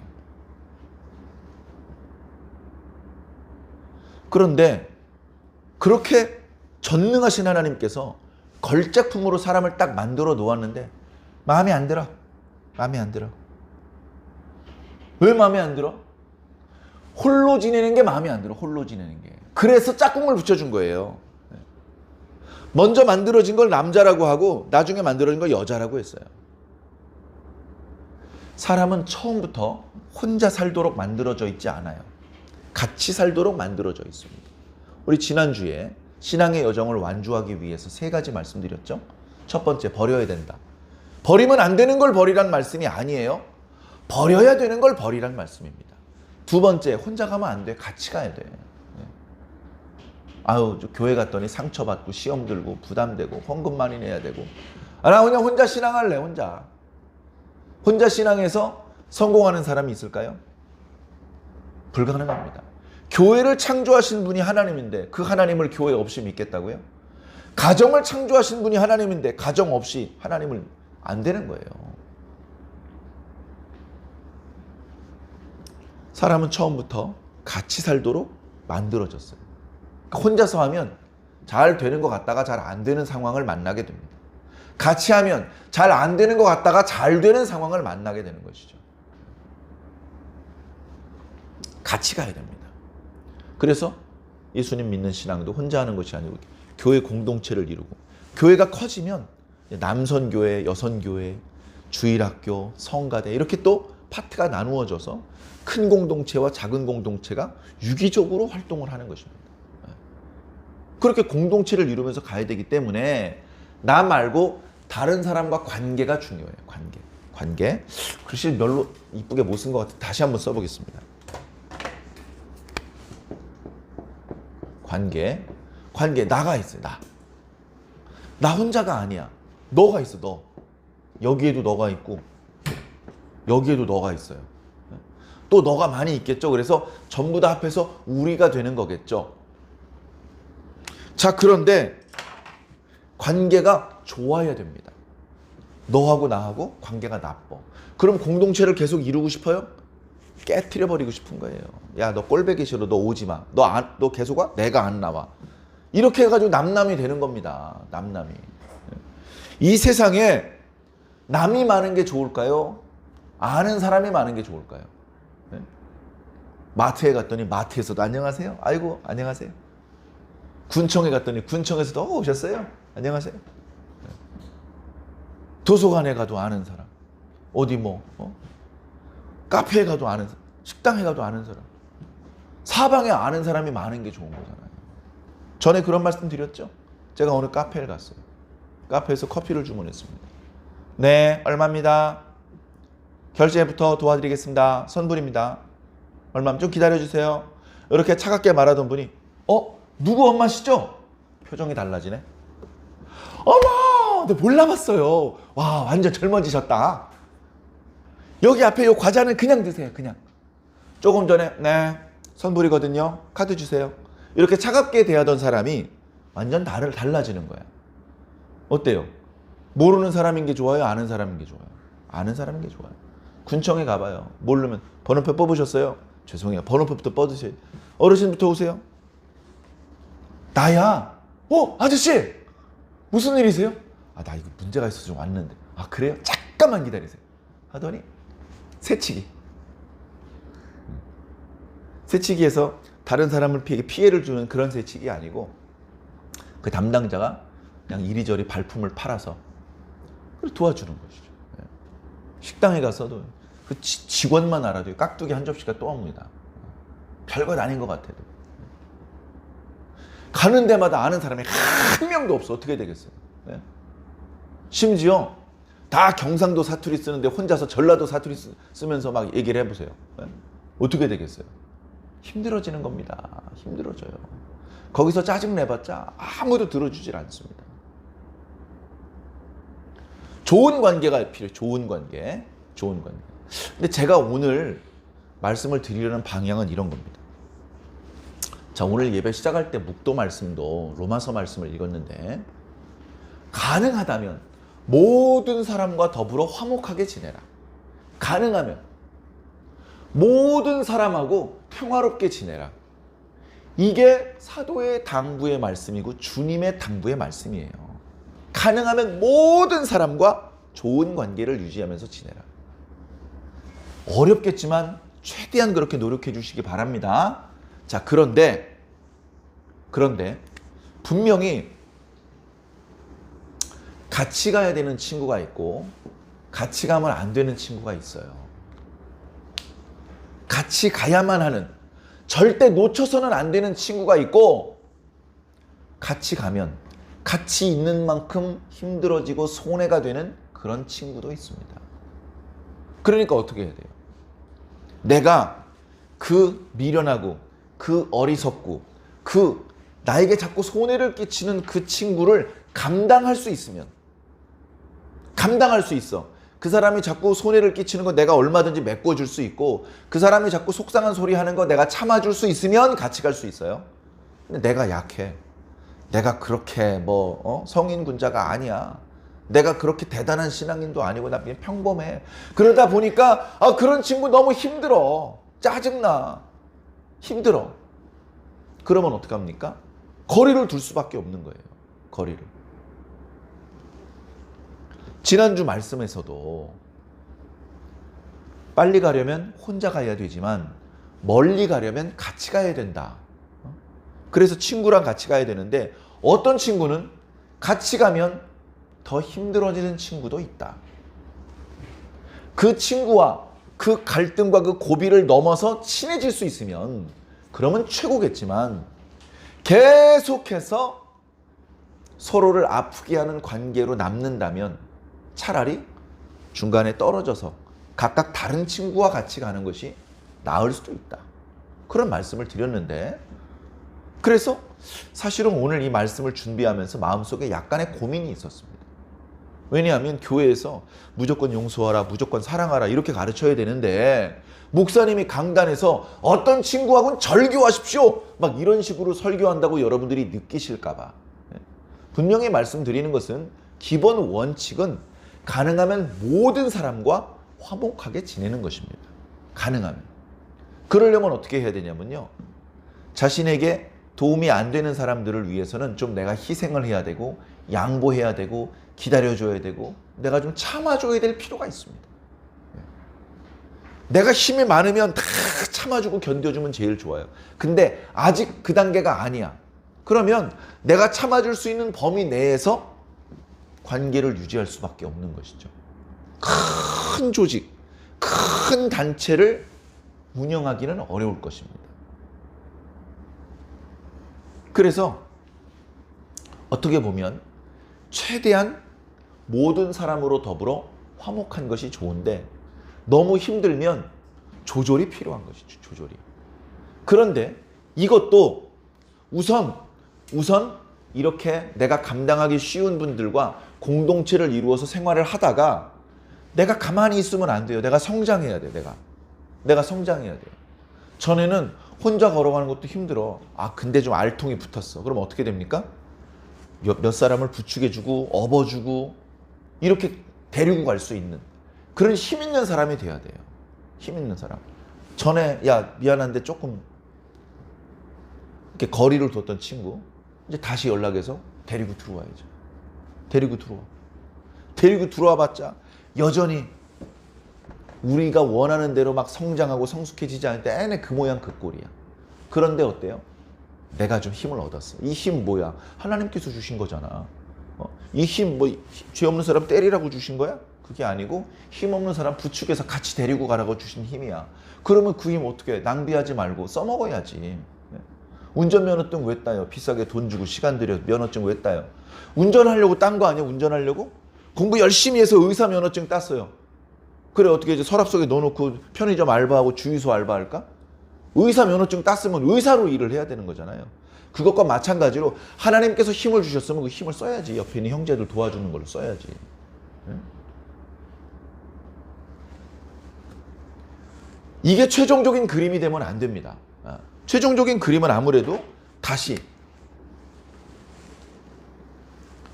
그런데 그렇게 전능하신 하나님께서 걸작품으로 사람을 딱 만들어 놓았는데 마음에 안 들어. 마음에 안 들어. 왜 마음에 안 들어? 홀로 지내는 게 마음에 안 들어. 홀로 지내는 게. 그래서 짝꿍을 붙여준 거예요. 먼저 만들어진 걸 남자라고 하고 나중에 만들어진 걸 여자라고 했어요. 사람은 처음부터 혼자 살도록 만들어져 있지 않아요. 같이 살도록 만들어져 있습니다. 우리 지난주에 신앙의 여정을 완주하기 위해서 3가지 말씀드렸죠. 첫 번째, 버려야 된다. 버리면 안 되는 걸 버리란 말씀이 아니에요. 버려야 되는 걸 버리란 말씀입니다. 두 번째, 혼자 가면 안 돼. 같이 가야 돼. 아유, 교회 갔더니 상처받고 시험 들고 부담되고 헌금 많이 내야 되고. 나 그냥 혼자 신앙할래. 혼자 신앙해서 성공하는 사람이 있을까요? 불가능합니다. 교회를 창조하신 분이 하나님인데 그 하나님을 교회 없이 믿겠다고요? 가정을 창조하신 분이 하나님인데 가정 없이 하나님을 안 되는 거예요. 사람은 처음부터 같이 살도록 만들어졌어요. 혼자서 하면 잘 되는 것 같다가 잘 안 되는 상황을 만나게 됩니다. 같이 하면 잘 안 되는 것 같다가 잘 되는 상황을 만나게 되는 것이죠. 같이 가야 됩니다. 그래서 예수님 믿는 신앙도 혼자 하는 것이 아니고 교회 공동체를 이루고, 교회가 커지면 남선교회, 여선교회, 주일학교, 성가대 이렇게 또 파트가 나누어져서 큰 공동체와 작은 공동체가 유기적으로 활동을 하는 것입니다. 그렇게 공동체를 이루면서 가야 되기 때문에 나 말고 다른 사람과 관계가 중요해요. 관계. 글씨 별로 이쁘게 못 쓴 것 같아요. 다시 한번 써보겠습니다. 관계. 나가 있어요. 나 혼자가 아니야. 너가 있어. 너. 여기에도 너가 있고 여기에도 너가 있어요. 또 너가 많이 있겠죠. 그래서 전부 다 합해서 우리가 되는 거겠죠. 자, 그런데 관계가 좋아야 됩니다. 너하고 나하고 관계가 나빠. 그럼 공동체를 계속 이루고 싶어요? 깨트려 버리고 싶은 거예요. 야, 너 꼴배기 싫어. 너 오지 마. 너 계속 와? 내가 안 나와. 이렇게 해가지고 남남이 되는 겁니다. 남남이. 이 세상에 남이 많은 게 좋을까요? 아는 사람이 많은 게 좋을까요? 마트에 갔더니 마트에서도 안녕하세요. 아이고, 안녕하세요. 군청에 갔더니 군청에서도 오셨어요. 안녕하세요. 도서관에 가도 아는 사람. 어디 카페에 가도 아는 사람. 식당에 가도 아는 사람. 사방에 아는 사람이 많은 게 좋은 거잖아요. 전에 그런 말씀 드렸죠? 제가 오늘 카페를 갔어요. 카페에서 커피를 주문했습니다. 네, 얼마입니다. 결제부터 도와드리겠습니다. 선불입니다. 얼마 좀 기다려주세요. 이렇게 차갑게 말하던 분이 누구 엄마시죠? 표정이 달라지네. 어머! 너 몰라봤어요. 와, 완전 젊어지셨다. 여기 앞에 요 과자는 그냥 드세요. 그냥. 조금 전에 네, 선불이거든요. 카드 주세요. 이렇게 차갑게 대하던 사람이 완전 달라지는 거야. 어때요? 모르는 사람인 게 좋아요? 아는 사람인 게 좋아요? 아는 사람인 게 좋아요. 군청에 가봐요. 모르면 번호표 뽑으셨어요? 죄송해요. 번호표부터 뽑으세요. 어르신부터 오세요. 나야. 아저씨. 무슨 일이세요? 나 이거 문제가 있어서 좀 왔는데. 그래요? 잠깐만 기다리세요. 하더니 새치기. 새치기에서 다른 사람을 피해를 주는 그런 새치기 아니고 그 담당자가 그냥 이리저리 발품을 팔아서 도와주는 것이죠. 식당에 가서도 그 직원만 알아도 깍두기 한 접시가 또 옵니다. 별것 아닌 것 같아도. 가는 데마다 아는 사람이 한 명도 없어. 어떻게 되겠어요? 네? 심지어 다 경상도 사투리 쓰는데 혼자서 전라도 사투리 쓰면서 막 얘기를 해보세요. 네? 어떻게 되겠어요? 힘들어지는 겁니다. 힘들어져요. 거기서 짜증 내봤자 아무도 들어주질 않습니다. 좋은 관계가 필요해요. 좋은 관계. 좋은 관계. 근데 제가 오늘 말씀을 드리려는 방향은 이런 겁니다. 자, 오늘 예배 시작할 때 묵도 말씀도 로마서 말씀을 읽었는데, 가능하다면 모든 사람과 더불어 화목하게 지내라. 가능하면 모든 사람하고 평화롭게 지내라. 이게 사도의 당부의 말씀이고 주님의 당부의 말씀이에요. 가능하면 모든 사람과 좋은 관계를 유지하면서 지내라. 어렵겠지만 최대한 그렇게 노력해 주시기 바랍니다. 자, 그런데 분명히 같이 가야 되는 친구가 있고 같이 가면 안 되는 친구가 있어요. 같이 가야만 하는, 절대 놓쳐서는 안 되는 친구가 있고, 같이 가면 같이 있는 만큼 힘들어지고 손해가 되는 그런 친구도 있습니다. 그러니까 어떻게 해야 돼요? 내가 그 미련하고 그 어리석고 그 나에게 자꾸 손해를 끼치는 그 친구를 감당할 수 있으면, 감당할 수 있어. 그 사람이 자꾸 손해를 끼치는 거 내가 얼마든지 메꿔줄 수 있고, 그 사람이 자꾸 속상한 소리 하는 거 내가 참아줄 수 있으면 같이 갈 수 있어요. 근데 내가 약해. 내가 그렇게 성인 군자가 아니야. 내가 그렇게 대단한 신앙인도 아니고 나 그냥 평범해. 그러다 보니까 그런 친구 너무 힘들어. 짜증나. 힘들어. 그러면 어떡합니까? 거리를 둘 수밖에 없는 거예요. 거리를. 지난주 말씀에서도 빨리 가려면 혼자 가야 되지만 멀리 가려면 같이 가야 된다. 그래서 친구랑 같이 가야 되는데, 어떤 친구는 같이 가면 더 힘들어지는 친구도 있다. 그 친구와 그 갈등과 그 고비를 넘어서 친해질 수 있으면 그러면 최고겠지만, 계속해서 서로를 아프게 하는 관계로 남는다면 차라리 중간에 떨어져서 각각 다른 친구와 같이 가는 것이 나을 수도 있다. 그런 말씀을 드렸는데, 그래서 사실은 오늘 이 말씀을 준비하면서 마음속에 약간의 고민이 있었습니다. 왜냐하면 교회에서 무조건 용서하라, 무조건 사랑하라 이렇게 가르쳐야 되는데, 목사님이 강단에서 어떤 친구하고는 절교하십시오 막 이런 식으로 설교한다고 여러분들이 느끼실까 봐 분명히 말씀드리는 것은, 기본 원칙은 가능하면 모든 사람과 화목하게 지내는 것입니다. 가능하면. 그러려면 어떻게 해야 되냐면요, 자신에게 도움이 안 되는 사람들을 위해서는 좀 내가 희생을 해야 되고, 양보해야 되고, 기다려줘야 되고, 내가 좀 참아줘야 될 필요가 있습니다. 내가 힘이 많으면 다 참아주고 견뎌주면 제일 좋아요. 근데 아직 그 단계가 아니야. 그러면 내가 참아줄 수 있는 범위 내에서 관계를 유지할 수밖에 없는 것이죠. 큰 조직, 큰 단체를 운영하기는 어려울 것입니다. 그래서 어떻게 보면 최대한 모든 사람으로 더불어 화목한 것이 좋은데, 너무 힘들면 조절이 필요한 것이죠. 조절이. 그런데 이것도 우선 이렇게 내가 감당하기 쉬운 분들과 공동체를 이루어서 생활을 하다가 내가 가만히 있으면 안 돼요. 내가 성장해야 돼. 내가 성장해야 돼요. 전에는 혼자 걸어가는 것도 힘들어. 근데 좀 알통이 붙었어. 그럼 어떻게 됩니까? 몇 사람을 부축해주고 업어주고 이렇게 데리고 갈 수 있는 그런 힘 있는 사람이 돼야 돼요. 힘 있는 사람. 전에 미안한데 조금 이렇게 거리를 뒀던 친구 이제 다시 연락해서 데리고 들어와야죠. 데리고 들어와 봤자 여전히 우리가 원하는 대로 막 성장하고 성숙해지지 않을 때 애네 그 모양 그 꼴이야. 그런데 어때요? 내가 좀 힘을 얻었어. 이 힘 뭐야? 하나님께서 주신 거잖아. 이 힘 죄 없는 사람 때리라고 주신 거야? 그게 아니고 힘 없는 사람 부축해서 같이 데리고 가라고 주신 힘이야. 그러면 그 힘 어떻게 해? 낭비하지 말고 써먹어야지. 운전면허증 왜 따요? 비싸게 돈 주고 시간 들여 면허증 왜 따요? 운전하려고 딴 거 아니에요? 운전하려고? 공부 열심히 해서 의사 면허증 땄어요. 그래 어떻게 이제 서랍 속에 넣어놓고 편의점 알바하고 주유소 알바할까? 의사 면허증 땄으면 의사로 일을 해야 되는 거잖아요. 그것과 마찬가지로 하나님께서 힘을 주셨으면 그 힘을 써야지. 옆에 있는 형제들 도와주는 걸로 써야지. 이게 최종적인 그림이 되면 안 됩니다. 최종적인 그림은 아무래도 다시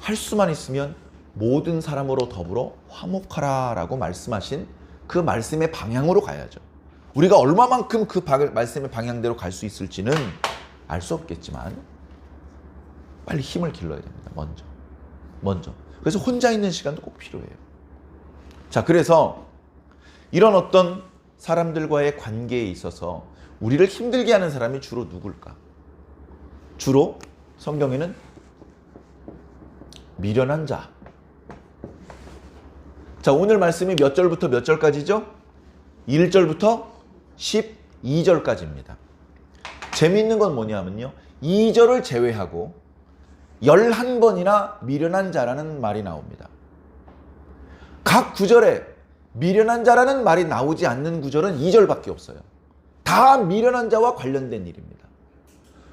할 수만 있으면 모든 사람으로 더불어 화목하라 라고 말씀하신 그 말씀의 방향으로 가야죠. 우리가 얼마만큼 그 말씀의 방향대로 갈 수 있을지는 알 수 없겠지만 빨리 힘을 길러야 됩니다. 먼저. 그래서 혼자 있는 시간도 꼭 필요해요. 자, 그래서 이런 어떤 사람들과의 관계에 있어서 우리를 힘들게 하는 사람이 주로 누굴까? 주로 성경에는 미련한 자. 자, 오늘 말씀이 몇 절부터 몇 절까지죠? 1절부터 12절까지입니다. 재미있는 건 뭐냐면요. 2절을 제외하고 11번이나 미련한 자라는 말이 나옵니다. 각 구절에 미련한 자라는 말이 나오지 않는 구절은 2절밖에 없어요. 다 미련한 자와 관련된 일입니다.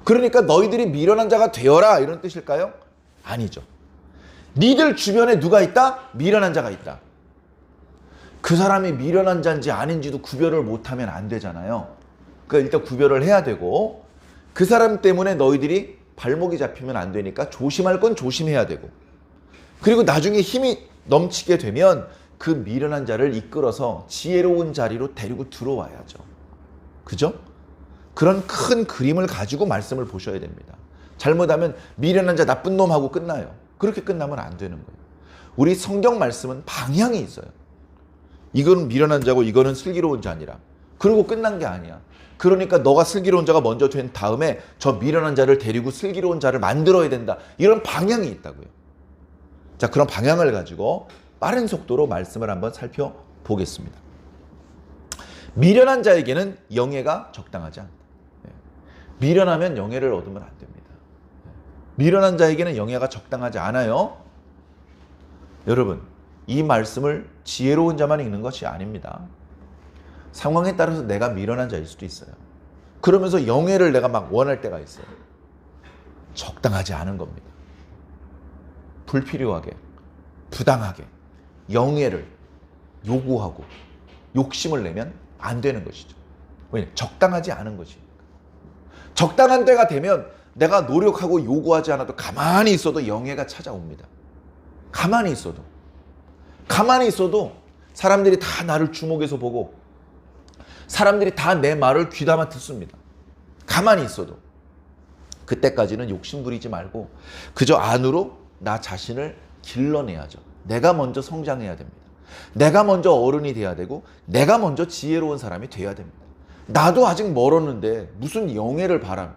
그러니까 너희들이 미련한 자가 되어라 이런 뜻일까요? 아니죠. 니들 주변에 누가 있다? 미련한 자가 있다. 그 사람이 미련한 자인지 아닌지도 구별을 못하면 안 되잖아요. 그러니까 일단 구별을 해야 되고 그 사람 때문에 너희들이 발목이 잡히면 안 되니까 조심할 건 조심해야 되고 그리고 나중에 힘이 넘치게 되면 그 미련한 자를 이끌어서 지혜로운 자리로 데리고 들어와야죠. 그죠? 그런 큰 그림을 가지고 말씀을 보셔야 됩니다. 잘못하면 미련한 자 나쁜 놈하고 끝나요. 그렇게 끝나면 안 되는 거예요. 우리 성경 말씀은 방향이 있어요. 이거는 미련한 자고 이거는 슬기로운 자니라. 그러고 끝난 게 아니야. 그러니까 너가 슬기로운 자가 먼저 된 다음에 저 미련한 자를 데리고 슬기로운 자를 만들어야 된다. 이런 방향이 있다고요. 자, 그런 방향을 가지고 빠른 속도로 말씀을 한번 살펴보겠습니다. 미련한 자에게는 영예가 적당하지 않다. 미련하면 영예를 얻으면 안 됩니다. 미련한 자에게는 영예가 적당하지 않아요. 여러분, 이 말씀을 지혜로운 자만 읽는 것이 아닙니다. 상황에 따라서 내가 미련한 자일 수도 있어요. 그러면서 영예를 내가 막 원할 때가 있어요. 적당하지 않은 겁니다. 불필요하게, 부당하게 영예를 요구하고 욕심을 내면 안 되는 것이죠. 왜냐하면 적당하지 않은 것이니까. 적당한 때가 되면 내가 노력하고 요구하지 않아도 가만히 있어도 영예가 찾아옵니다. 가만히 있어도 사람들이 다 나를 주목해서 보고 사람들이 다 내 말을 귀담아 듣습니다. 가만히 있어도. 그때까지는 욕심 부리지 말고 그저 안으로 나 자신을 길러내야죠. 내가 먼저 성장해야 됩니다. 내가 먼저 어른이 돼야 되고 내가 먼저 지혜로운 사람이 돼야 됩니다. 나도 아직 멀었는데 무슨 영예를 바라.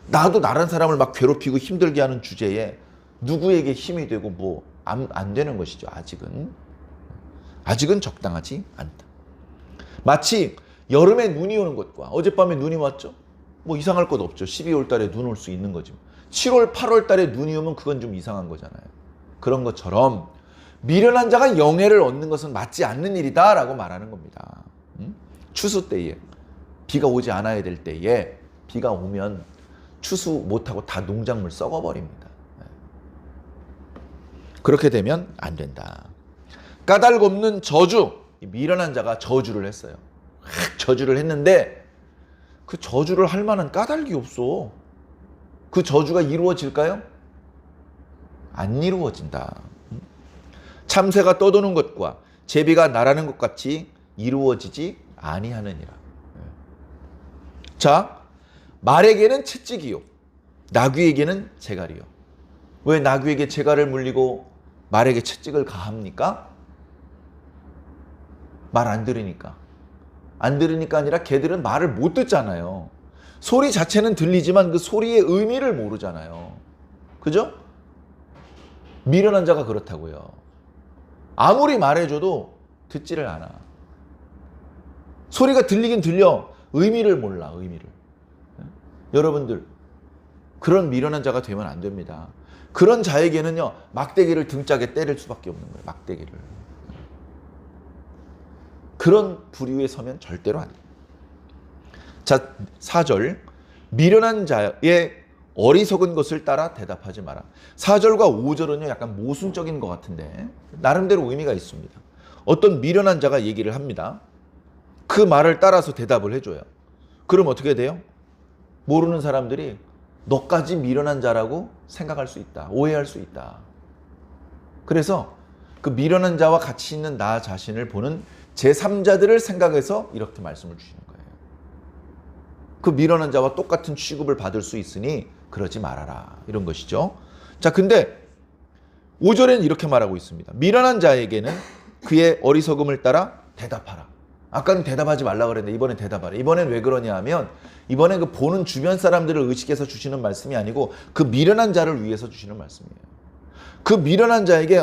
나도 나란 사람을 막 괴롭히고 힘들게 하는 주제에 누구에게 힘이 되고 뭐 안 되는 것이죠. 아직은 적당하지 않다. 마치 여름에 눈이 오는 것과 어젯밤에 눈이 왔죠. 뭐 이상할 것 없죠. 12월 달에 눈 올 수 있는 거지. 7월, 8월 달에 눈이 오면 그건 좀 이상한 거잖아요. 그런 것처럼 미련한 자가 영예를 얻는 것은 맞지 않는 일이다 라고 말하는 겁니다. 추수 때에 비가 오지 않아야 될 때에 비가 오면 추수 못하고 다 농작물 썩어버립니다. 그렇게 되면 안 된다. 까닭 없는 저주. 미련한 자가 저주를 했어요. 저주를 했는데 그 저주를 할 만한 까닭이 없어. 그 저주가 이루어질까요? 안 이루어진다. 참새가 떠도는 것과 제비가 날아는 것 같이 이루어지지 아니하느니라. 자, 말에게는 채찍이요 나귀에게는 재갈이요. 왜 나귀에게 재갈을 물리고 말에게 채찍을 가합니까? 말 안 들으니까. 안 들으니까 아니라 걔들은 말을 못 듣잖아요. 소리 자체는 들리지만 그 소리의 의미를 모르잖아요. 그죠? 미련한 자가 그렇다고요. 아무리 말해줘도 듣지를 않아. 소리가 들리긴 들려. 의미를 몰라, 의미를. 여러분들 그런 미련한 자가 되면 안 됩니다. 그런 자에게는요 막대기를 등짝에 때릴 수밖에 없는 거예요. 막대기를. 그런 부류에 서면 절대로 안 돼요. 자, 4절. 미련한 자의 어리석은 것을 따라 대답하지 마라. 4절과 5절은요 약간 모순적인 것 같은데 나름대로 의미가 있습니다. 어떤 미련한 자가 얘기를 합니다. 그 말을 따라서 대답을 해줘요. 그럼 어떻게 돼요? 모르는 사람들이 너까지 미련한 자라고 생각할 수 있다. 오해할 수 있다. 그래서 그 미련한 자와 같이 있는 나 자신을 보는 제3자들을 생각해서 이렇게 말씀을 주시는 거예요. 그 미련한 자와 똑같은 취급을 받을 수 있으니 그러지 말아라. 이런 것이죠. 자, 근데 5절에는 이렇게 말하고 있습니다. 미련한 자에게는 그의 어리석음을 따라 대답하라. 아까는 대답하지 말라 그랬는데 이번엔 대답하라. 이번엔 왜 그러냐 하면 이번엔 그 보는 주변 사람들을 의식해서 주시는 말씀이 아니고 그 미련한 자를 위해서 주시는 말씀이에요. 그 미련한 자에게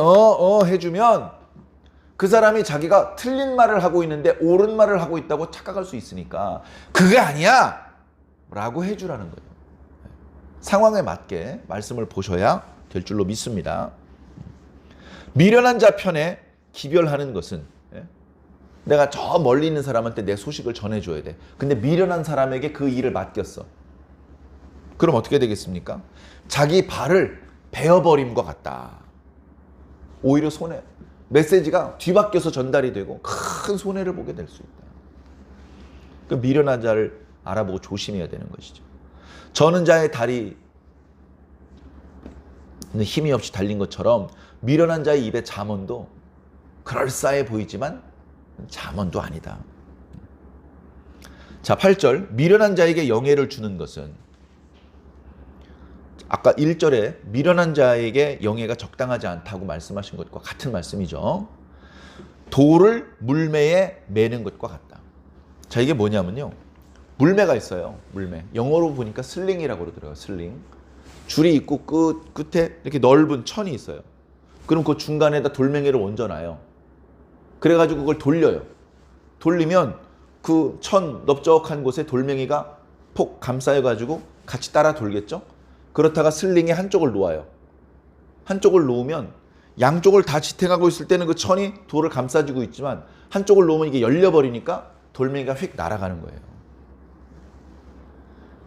해주면 그 사람이 자기가 틀린 말을 하고 있는데 옳은 말을 하고 있다고 착각할 수 있으니까 그게 아니야! 라고 해주라는 거예요. 상황에 맞게 말씀을 보셔야 될 줄로 믿습니다. 미련한 자 편에 기별하는 것은 내가 저 멀리 있는 사람한테 내 소식을 전해줘야 돼. 근데 미련한 사람에게 그 일을 맡겼어. 그럼 어떻게 되겠습니까? 자기 발을 베어버림과 같다. 오히려 메시지가 뒤바뀌어서 전달이 되고 큰 손해를 보게 될 수 있다. 그 미련한 자를 알아보고 조심해야 되는 것이죠. 저는 자의 다리 힘이 없이 달린 것처럼 미련한 자의 입에 잠언도 그럴싸해 보이지만 잠언도 아니다. 자, 8절. 미련한 자에게 영예를 주는 것은 아까 1절에 미련한 자에게 영예가 적당하지 않다고 말씀하신 것과 같은 말씀이죠. 돌을 물매에 매는 것과 같다. 자, 이게 뭐냐면요. 물매가 있어요. 물매. 영어로 보니까 슬링이라고 그러더라고요. 슬링. 줄이 있고 끝에 이렇게 넓은 천이 있어요. 그럼 그 중간에다 돌멩이를 얹어놔요. 그래가지고 그걸 돌려요. 돌리면 그 천 넓적한 곳에 돌멩이가 폭 감싸여가지고 같이 따라 돌겠죠? 그렇다가 슬링에 한쪽을 놓아요. 한쪽을 놓으면 양쪽을 다 지탱하고 있을 때는 그 천이 돌을 감싸주고 있지만 한쪽을 놓으면 이게 열려버리니까 돌멩이가 휙 날아가는 거예요.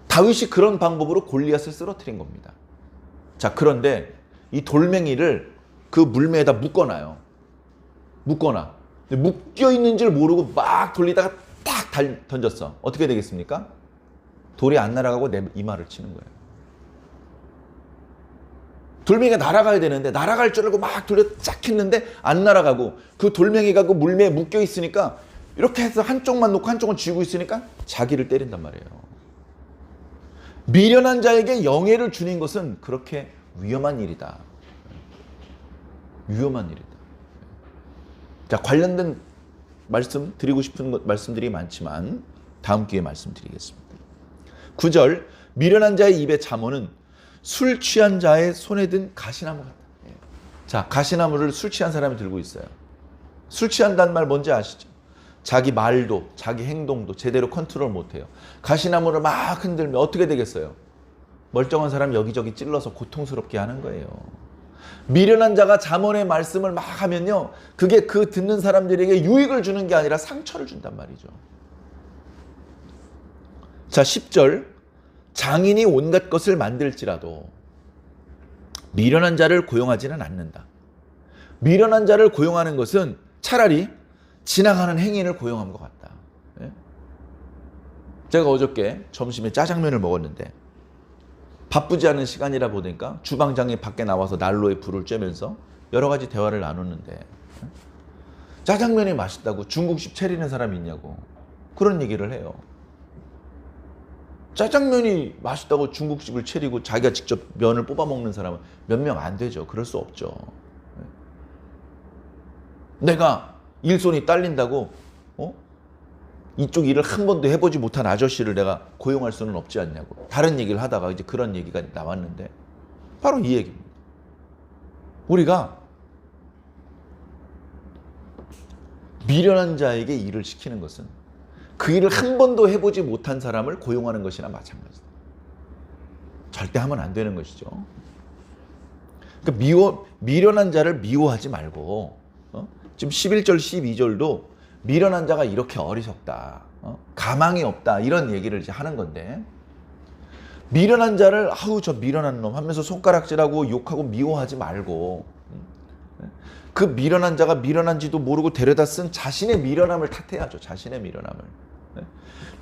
다윗이 그런 방법으로 골리앗을 쓰러뜨린 겁니다. 자, 그런데 이 돌멩이를 그 물매에다 묶어놔요. 묶여 있는 줄 모르고 막 돌리다가 딱 던졌어. 어떻게 되겠습니까? 돌이 안 날아가고 내 이마를 치는 거예요. 돌멩이가 날아가야 되는데 날아갈 줄 알고 막 돌려 쫙 했는데 안 날아가고 그 돌멩이가 그 물매에 묶여 있으니까 이렇게 해서 한쪽만 놓고 한쪽은 쥐고 있으니까 자기를 때린단 말이에요. 미련한 자에게 영예를 주는 것은 그렇게 위험한 일이다. 위험한 일이다. 자, 관련된 말씀 드리고 싶은 말씀들이 많지만 다음 기회에 말씀드리겠습니다. 9절. 미련한 자의 입에 잠언은 술 취한 자의 손에 든 가시나무 같다. 자, 가시나무를 술 취한 사람이 들고 있어요. 술 취한다는 말 뭔지 아시죠? 자기 말도 자기 행동도 제대로 컨트롤 못해요. 가시나무를 막 흔들면 어떻게 되겠어요? 멀쩡한 사람 여기저기 찔러서 고통스럽게 하는 거예요. 미련한 자가 잠언의 말씀을 막 하면요, 그게 그 듣는 사람들에게 유익을 주는 게 아니라 상처를 준단 말이죠. 자, 10절. 장인이 온갖 것을 만들지라도 미련한 자를 고용하지는 않는다. 미련한 자를 고용하는 것은 차라리 지나가는 행인을 고용한 것 같다. 제가 어저께 점심에 짜장면을 먹었는데 바쁘지 않은 시간이라 보니까 주방장이 밖에 나와서 난로에 불을 쬐면서 여러 가지 대화를 나눴는데 짜장면이 맛있다고 중국집 차리는 사람이 있냐고 그런 얘기를 해요. 짜장면이 맛있다고 중국집을 차리고 자기가 직접 면을 뽑아 먹는 사람은 몇 명 안 되죠. 그럴 수 없죠. 내가 일손이 딸린다고 이쪽 일을 한 번도 해보지 못한 아저씨를 내가 고용할 수는 없지 않냐고 다른 얘기를 하다가 이제 그런 얘기가 나왔는데 바로 이 얘기입니다. 우리가 미련한 자에게 일을 시키는 것은 그 일을 한 번도 해보지 못한 사람을 고용하는 것이나 마찬가지다. 절대 하면 안 되는 것이죠. 그러니까 미련한 자를 미워하지 말고, 지금 11절 12절도 미련한 자가 이렇게 어리석다, 가망이 없다, 이런 얘기를 이제 하는 건데, 미련한 자를 아우 저 미련한 놈 하면서 손가락질하고 욕하고 미워하지 말고, 그 미련한 자가 미련한지도 모르고 데려다 쓴 자신의 미련함을 탓해야죠. 자신의 미련함을.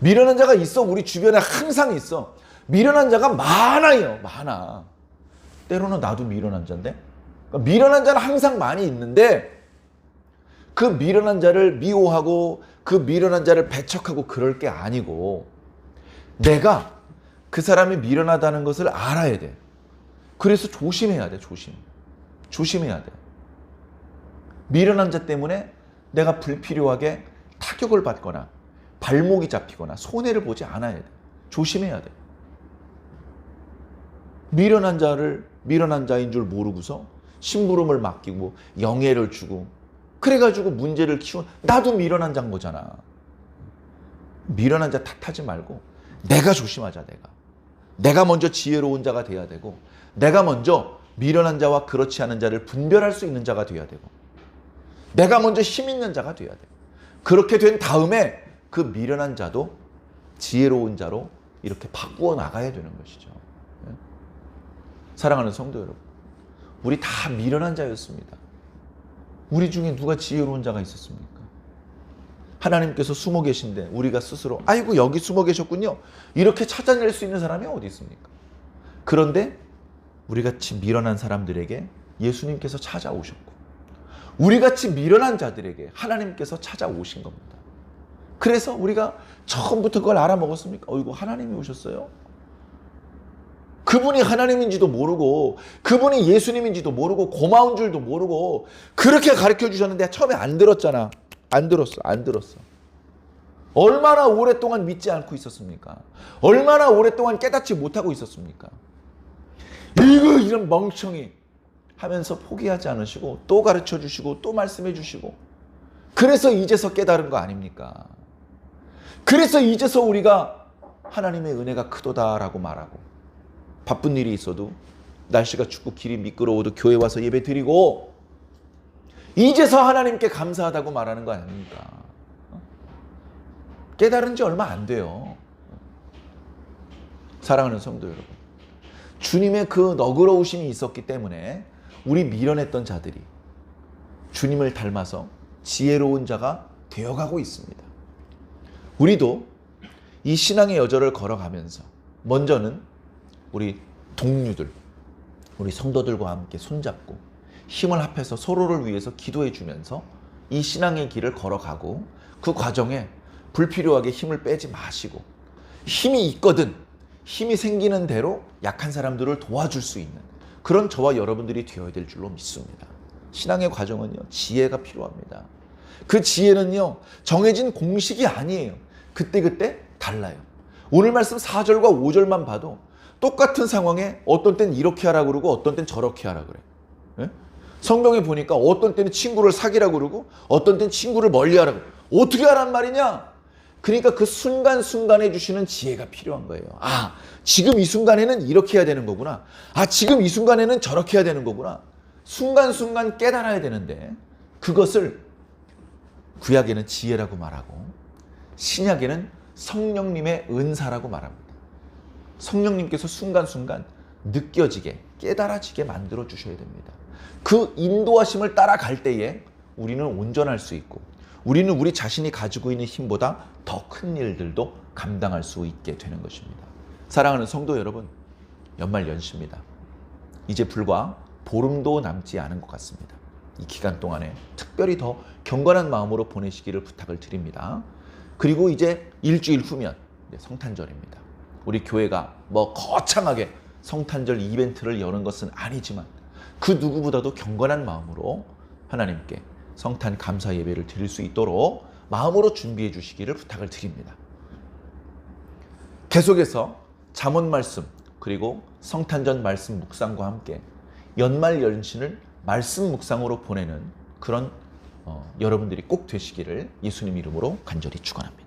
미련한 자가 있어. 우리 주변에 항상 있어. 미련한 자가 많아요. 많아. 때로는 나도 미련한 자인데, 그러니까 미련한 자는 항상 많이 있는데, 그 미련한 자를 미워하고 그 미련한 자를 배척하고 그럴 게 아니고, 내가 그 사람이 미련하다는 것을 알아야 돼. 그래서 조심해야 돼. 조심해야 돼. 미련한 자 때문에 내가 불필요하게 타격을 받거나 발목이 잡히거나 손해를 보지 않아야 돼. 조심해야 돼. 미련한 자를 미련한 자인 줄 모르고서 심부름을 맡기고 영예를 주고 그래가지고 문제를 키운, 나도 미련한 자인 거잖아. 미련한 자 탓하지 말고 내가 조심하자. 내가 먼저 지혜로운 자가 돼야 되고, 내가 먼저 미련한 자와 그렇지 않은 자를 분별할 수 있는 자가 돼야 되고, 내가 먼저 힘 있는 자가 돼야 돼. 그렇게 된 다음에 그 미련한 자도 지혜로운 자로 이렇게 바꾸어 나가야 되는 것이죠. 사랑하는 성도 여러분, 우리 다 미련한 자였습니다. 우리 중에 누가 지혜로운 자가 있었습니까? 하나님께서 숨어 계신데 우리가 스스로 아이고 여기 숨어 계셨군요, 이렇게 찾아낼 수 있는 사람이 어디 있습니까? 그런데 우리같이 미련한 사람들에게 예수님께서 찾아오셨고, 우리같이 미련한 자들에게 하나님께서 찾아오신 겁니다. 그래서 우리가 처음부터 그걸 알아먹었습니까? 어이구 하나님이 오셨어요? 그분이 하나님인지도 모르고 그분이 예수님인지도 모르고 고마운 줄도 모르고 그렇게 가르쳐 주셨는데 처음에 안 들었잖아. 안 들었어. 얼마나 오랫동안 믿지 않고 있었습니까? 얼마나 오랫동안 깨닫지 못하고 있었습니까? 이런 멍청이 하면서 포기하지 않으시고 또 가르쳐 주시고 또 말씀해 주시고, 그래서 이제서 깨달은 거 아닙니까? 그래서 이제서 우리가 하나님의 은혜가 크도다라고 말하고, 바쁜 일이 있어도 날씨가 춥고 길이 미끄러워도 교회 와서 예배 드리고, 이제서 하나님께 감사하다고 말하는 거 아닙니까? 깨달은 지 얼마 안 돼요. 사랑하는 성도 여러분, 주님의 그 너그러우심이 있었기 때문에 우리 미련했던 자들이 주님을 닮아서 지혜로운 자가 되어가고 있습니다. 우리도 이 신앙의 여정을 걸어가면서 먼저는 우리 동료들, 우리 성도들과 함께 손잡고 힘을 합해서 서로를 위해서 기도해 주면서 이 신앙의 길을 걸어가고, 그 과정에 불필요하게 힘을 빼지 마시고, 힘이 있거든 힘이 생기는 대로 약한 사람들을 도와줄 수 있는 그런 저와 여러분들이 되어야 될 줄로 믿습니다. 신앙의 과정은요, 지혜가 필요합니다. 그 지혜는요, 정해진 공식이 아니에요. 그때그때 달라요. 오늘 말씀 4절과 5절만 봐도 똑같은 상황에 어떤 땐 이렇게 하라고 그러고 어떤 땐 저렇게 하라고 그래. 예? 성경에 보니까 어떤 때는 친구를 사귀라고 그러고 어떤 때는 친구를 멀리 하라고. 어떻게 하란 말이냐? 그러니까 그 순간순간에 주시는 지혜가 필요한 거예요. 아, 지금 이 순간에는 이렇게 해야 되는 거구나. 아, 지금 이 순간에는 저렇게 해야 되는 거구나. 순간순간 깨달아야 되는데, 그것을 구약에는 지혜라고 말하고 신약에는 성령님의 은사라고 말합니다. 성령님께서 순간순간 느껴지게, 깨달아지게 만들어 주셔야 됩니다. 그 인도하심을 따라갈 때에 우리는 온전할 수 있고, 우리는 우리 자신이 가지고 있는 힘보다 더 큰 일들도 감당할 수 있게 되는 것입니다. 사랑하는 성도 여러분, 연말 연시입니다. 이제 불과 보름도 남지 않은 것 같습니다. 이 기간 동안에 특별히 더 경건한 마음으로 보내시기를 부탁을 드립니다. 그리고 이제 일주일 후면 성탄절입니다. 우리 교회가 거창하게 성탄절 이벤트를 여는 것은 아니지만 그 누구보다도 경건한 마음으로 하나님께 성탄 감사 예배를 드릴 수 있도록 마음으로 준비해 주시기를 부탁을 드립니다. 계속해서 잠언 말씀 그리고 성탄절 말씀 묵상과 함께 연말 연신을 말씀 묵상으로 보내는 그런 여러분들이 꼭 되시기를 예수님 이름으로 간절히 축원합니다.